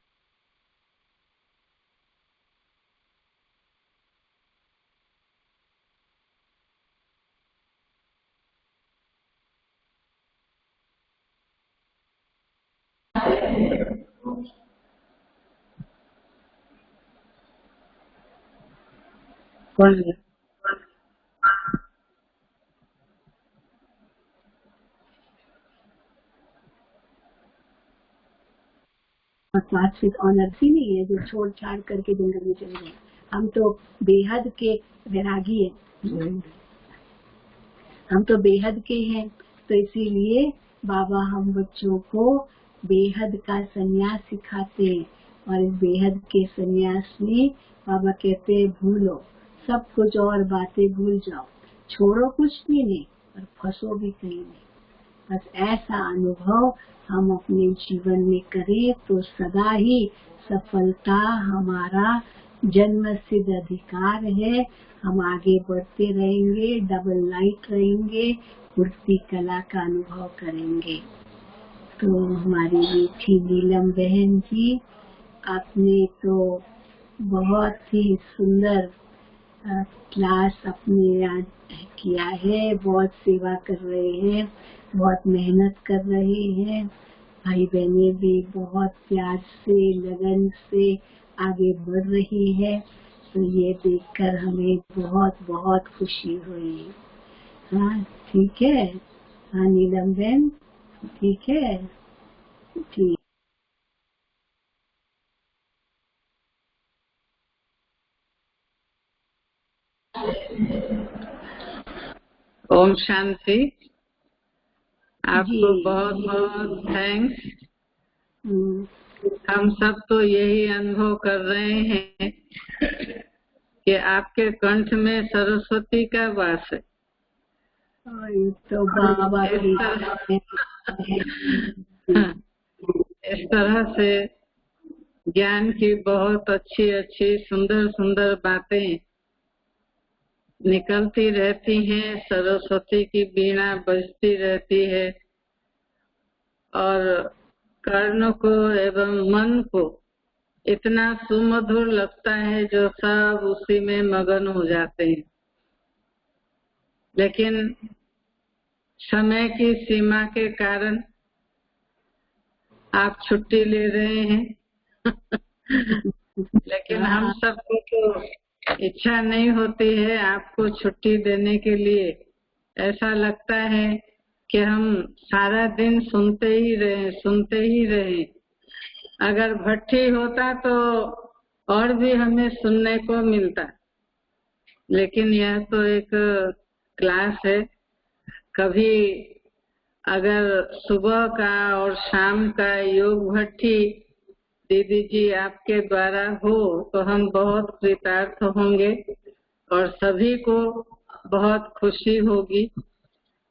B: कौन है?
C: और क्लास विद ऑनर भी नहीं है जो छोड़ छाड़ करके जंगल में चले गए। हम तो बेहद के वैरागी हैं, हम तो बेहद के हैं। तो इसीलिए बाबा हम बच्चों को बेहद का संन्यास सिखाते हैं, और इस बेहद के संन्यास में बाबा कहते हैं भूलो सब कुछ और बातें भूल जाओ, छोड़ो कुछ भी नहीं और फंसो भी कहीं नहीं। बस ऐसा अनुभव हम अपने जीवन में करें तो सदा ही सफलता हमारा जन्म सिद्ध अधिकार है। हम आगे बढ़ते रहेंगे, डबल लाइट रहेंगे, मूर्ति कला का अनुभव करेंगे। तो हमारी मीठी नीलम बहन जी, आपने तो बहुत ही सुंदर क्लास अपने यहाँ किया है, बहुत सेवा कर रहे हैं, बहुत मेहनत कर रहे हैं। भाई बहनें भी बहुत प्यार से लगन से आगे बढ़ रही है, तो ये देखकर हमें बहुत बहुत खुशी हुई। हाँ ठीक है, हाँ नीलम बहन ठीक है, ठीक।
B: ओम शांति। आपको
C: जी।
B: बहुत बहुत थैंक्स।
C: हम्म,
B: हम सब तो यही अनुभव कर रहे हैं कि आपके कंठ में सरस्वती का वास है।
C: और ये तो बाबा की
B: इस तरह से ज्ञान की बहुत अच्छी अच्छी सुंदर सुंदर बातें निकलती रहती हैं, सरस्वती की वीणा बजती रहती है, और कर्ण को एवं मन को इतना सुमधुर लगता है जो सब उसी में मगन हो जाते हैं। लेकिन समय की सीमा के कारण आप छुट्टी ले रहे हैं लेकिन हम सबको तो इच्छा नहीं होती है आपको छुट्टी देने के लिए। ऐसा लगता है कि हम सारा दिन सुनते ही रहे। अगर भट्ठी होता तो और भी हमें सुनने को मिलता, लेकिन यह तो एक क्लास है। कभी अगर सुबह का और शाम का योग भट्ठी दीदी जी आपके द्वारा हो तो हम बहुत कृतार्थ होंगे और सभी को बहुत खुशी होगी।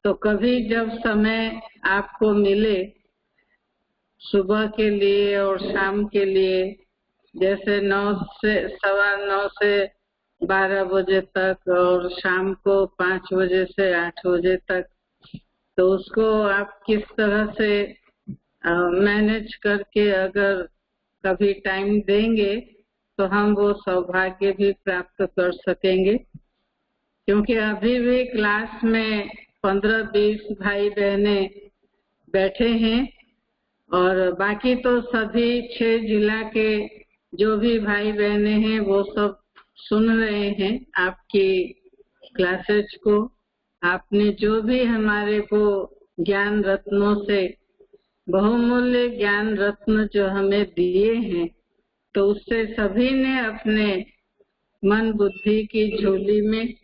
B: तो कभी जब समय आपको मिले सुबह के लिए और शाम के लिए, जैसे 9 से 12 बजे तक और शाम को 5 बजे से 8 बजे तक, तो उसको आप किस तरह से मैनेज करके अगर कभी टाइम देंगे तो हम वो सौभाग्य भी प्राप्त कर सकेंगे। क्योंकि अभी भी क्लास में 15-20 भाई बहने बैठे हैं और बाकी तो सभी 6 जिला के जो भी भाई बहने हैं वो सब सुन रहे हैं आपकी क्लासेस को। आपने जो भी हमारे को ज्ञान रत्नों से बहुमूल्य ज्ञान रत्न जो हमें दिए हैं, तो उससे सभी ने अपने मन बुद्धि की झोली में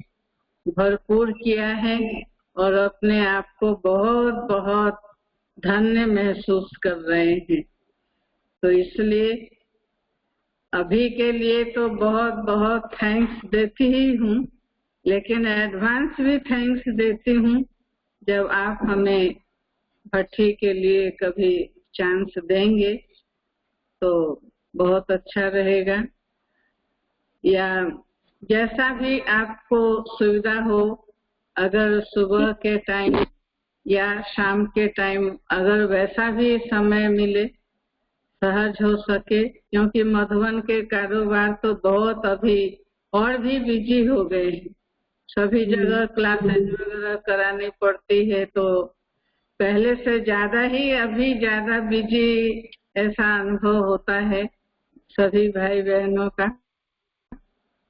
B: भरपूर किया है और अपने आप को बहुत बहुत धन्य महसूस कर रहे हैं। तो इसलिए अभी के लिए तो बहुत बहुत थैंक्स देती ही हूँ, लेकिन एडवांस भी थैंक्स देती हूँ जब आप हमें भट्ठी के लिए कभी चांस देंगे तो बहुत अच्छा रहेगा। या जैसा भी आपको सुविधा हो, अगर सुबह के टाइम या शाम के टाइम अगर वैसा भी समय मिले, सहज हो सके, क्योंकि मधुबन के कारोबार तो बहुत अभी और भी बिजी हो गए हैं। सभी जगह क्लासेज वगैरह करानी पड़ती है, तो पहले से ज्यादा ही अभी ज्यादा बिजी ऐसा अनुभव होता है सभी भाई बहनों का।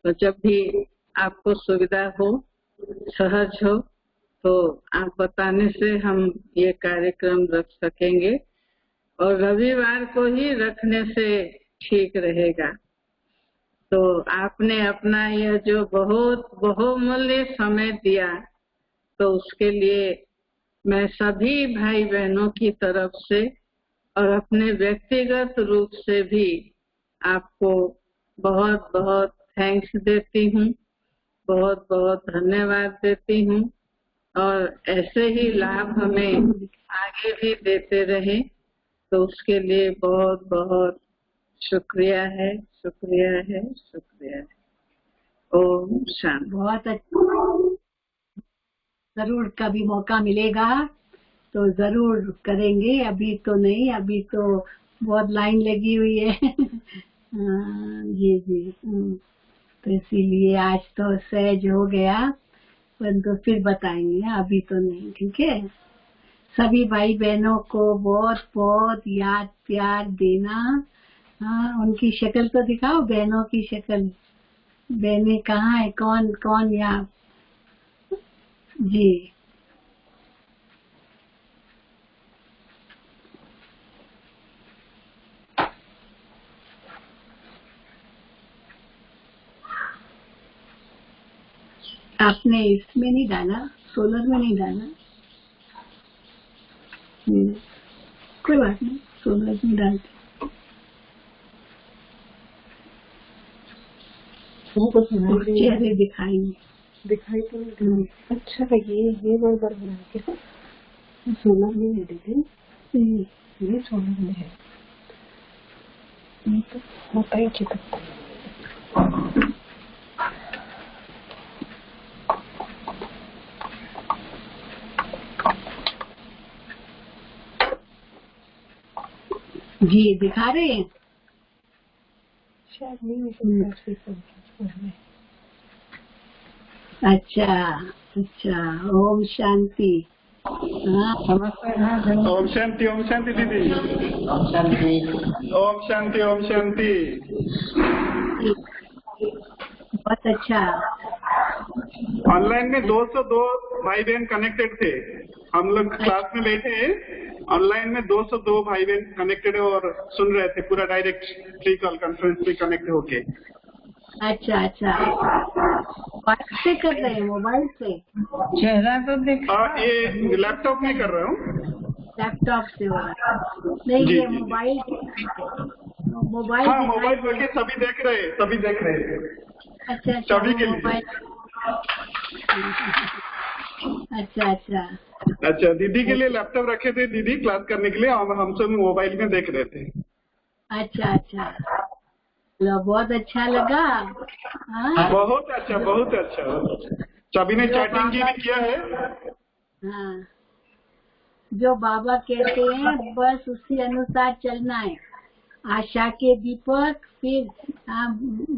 B: तो जब भी आपको सुविधा हो, सहज हो, तो आप बताने से हम ये कार्यक्रम रख सकेंगे और रविवार को ही रखने से ठीक रहेगा। तो आपने अपना यह जो बहुत बहुमूल्य समय दिया, तो उसके लिए मैं सभी भाई बहनों की तरफ से और अपने व्यक्तिगत रूप से भी आपको बहुत बहुत थैंक्स देती हूँ, बहुत बहुत धन्यवाद देती हूँ। और ऐसे ही लाभ हमें आगे भी देते रहे, तो उसके लिए बहुत बहुत शुक्रिया है, शुक्रिया है, शुक्रिया है। ओम शांति।
C: बहुत अच्छा, जरूर कभी मौका मिलेगा तो जरूर करेंगे। अभी तो नहीं, अभी तो बहुत लाइन लगी हुई है। जी। तो इसीलिए आज तो सहज हो गया, परंतु फिर बताएंगे, अभी तो नहीं। ठीक है। सभी भाई बहनों को बहुत बहुत याद प्यार देना। हाँ, उनकी शक्ल तो दिखाओ, बहनों की शक्ल। बहनें कहाँ है? कौन कौन यहाँ? जी, आपने इसमें नहीं डाला, सोलर में नहीं डाला? कोई बात नहीं, सोलर में डालते। चेहरे दिखाई तो नहीं।
A: अच्छा ये गड़बड़ बना के सोलर में नहीं देते, ये सोलर में है, ये तो होता ही चिपकता है।
C: जी दिखा रहे हैं,
A: शायद नहीं हो सकता।
C: अच्छा। ओम शांति।
D: ओम शांति दीदी। ओम शांति।
C: बहुत अच्छा।
D: ऑनलाइन में 202 भाई बहन कनेक्टेड थे। हम लोग क्लास में बैठे हैं, ऑनलाइन में 202 भाई बहन कनेक्टेड है और सुन रहे थे पूरा डायरेक्ट फ्री कॉल कॉन्फ्रेंस में कनेक्ट होके।
C: अच्छा अच्छा, मोबाइल से कर रहे हैं? मोबाइल से
B: चेहरा तो देखा।
D: ये लैपटॉप में कर रहा हूँ।
C: लैपटॉप से हो रहा है? नहीं,
D: जी,
C: ये
D: जी।
C: मोबाइल मोबाइल
D: हाँ,
C: दिखाई
D: मोबाइल
C: दे।
D: करके सभी देख रहे हैं, सभी देख रहे हैं।
C: अच्छा अच्छा,
D: सभी
C: वो
D: के लिए।
C: मोबाइल। अच्छा अच्छा
D: अच्छा, दीदी के लिए लैपटॉप रखे थे दीदी क्लास करने के लिए, और हम सब मोबाइल में देख रहे थे।
C: अच्छा अच्छा, चलो बहुत अच्छा लगा। हाँ
D: बहुत अच्छा, बहुत अच्छा। सभी ने
C: जो
D: चैटिंग की
C: बाबा,
D: भी किया है।
C: हाँ, जो बाबा कहते हैं बस उसी अनुसार चलना है। आशा के दीपक, फिर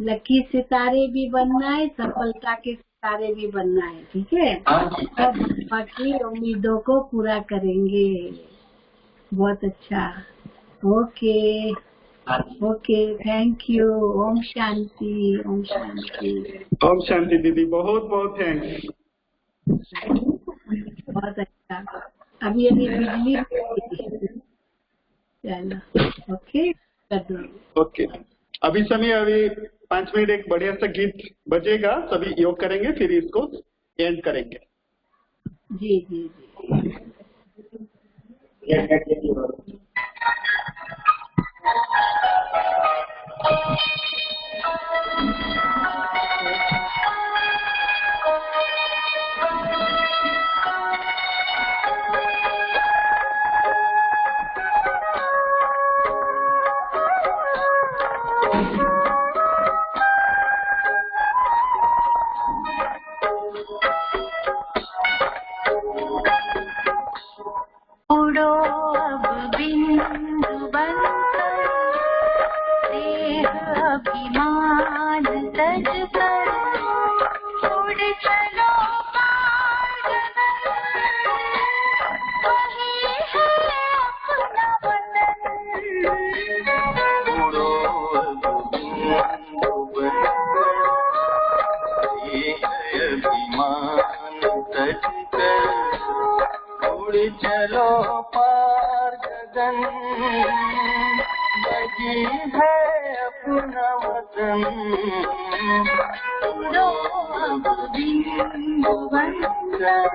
C: लकी सितारे भी बनना है, सफलता के सितारे भी बनना है। ठीक है, और बाबा की उम्मीदों को पूरा करेंगे। बहुत अच्छा। Okay okay, thank you. ओम शांति, ओम शांति।
D: ओम शांति दीदी, बहुत बहुत थैंक्स।
C: बहुत अच्छा। अभी यदि बिजली, चलो ओके कर दो।
D: ओके, अभी समय, अभी 5 मिनट एक बढ़िया सा गीत बजेगा, सभी योग करेंगे, फिर इसको एंड करेंगे।
C: जी जी जी।
E: उड़ो अब बिंदु बनकर, देह अभिमान तज कर, उड़ चलो पार वही है अपना वतन।
F: उड़ो अब बिंदु बनकर, देह अभिमान तज कर, उड़ चलो पार गगन, वही है अपना वतन।
E: उड़ो अब बिंदु बनकर।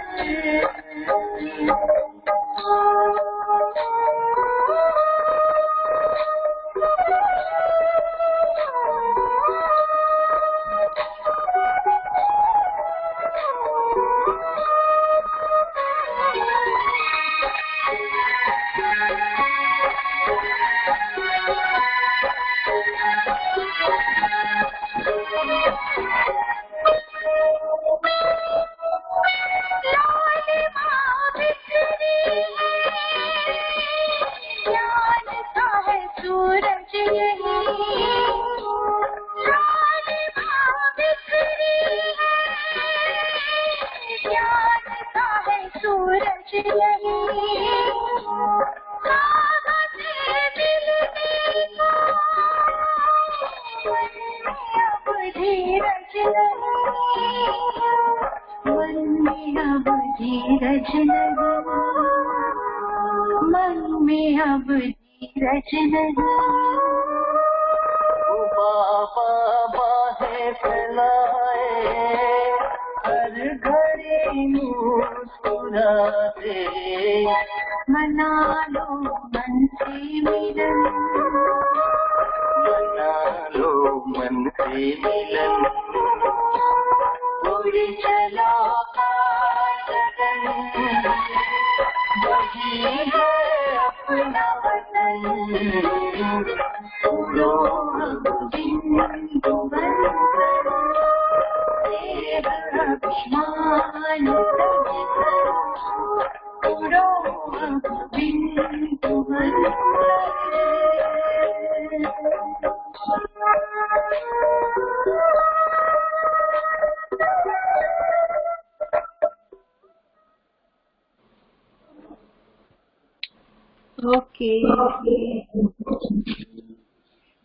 E: सूरज यही जानता है, सूरज यही अब धीरज नहीं, मन में अब धीरज नहीं, मन में अब धीरज नहीं।
F: बाबा बाहें फैलाए, हर घड़ी मुस्कुराते,
E: मना लो मन से मिलन,
F: मना लो मन से मिलन।
E: उड़ चलो पार गगन,
F: वही है अपना वतन।
E: उड़ो अब बिंदु बनकर, देह अभिमान तज कर, उड़ो अब बिंदु बनकर।
C: Okay,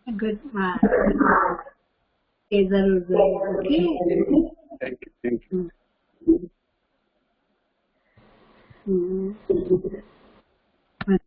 C: good bye. जरूर जरूर। Okay,
D: thank you, thank you.
C: Hmm.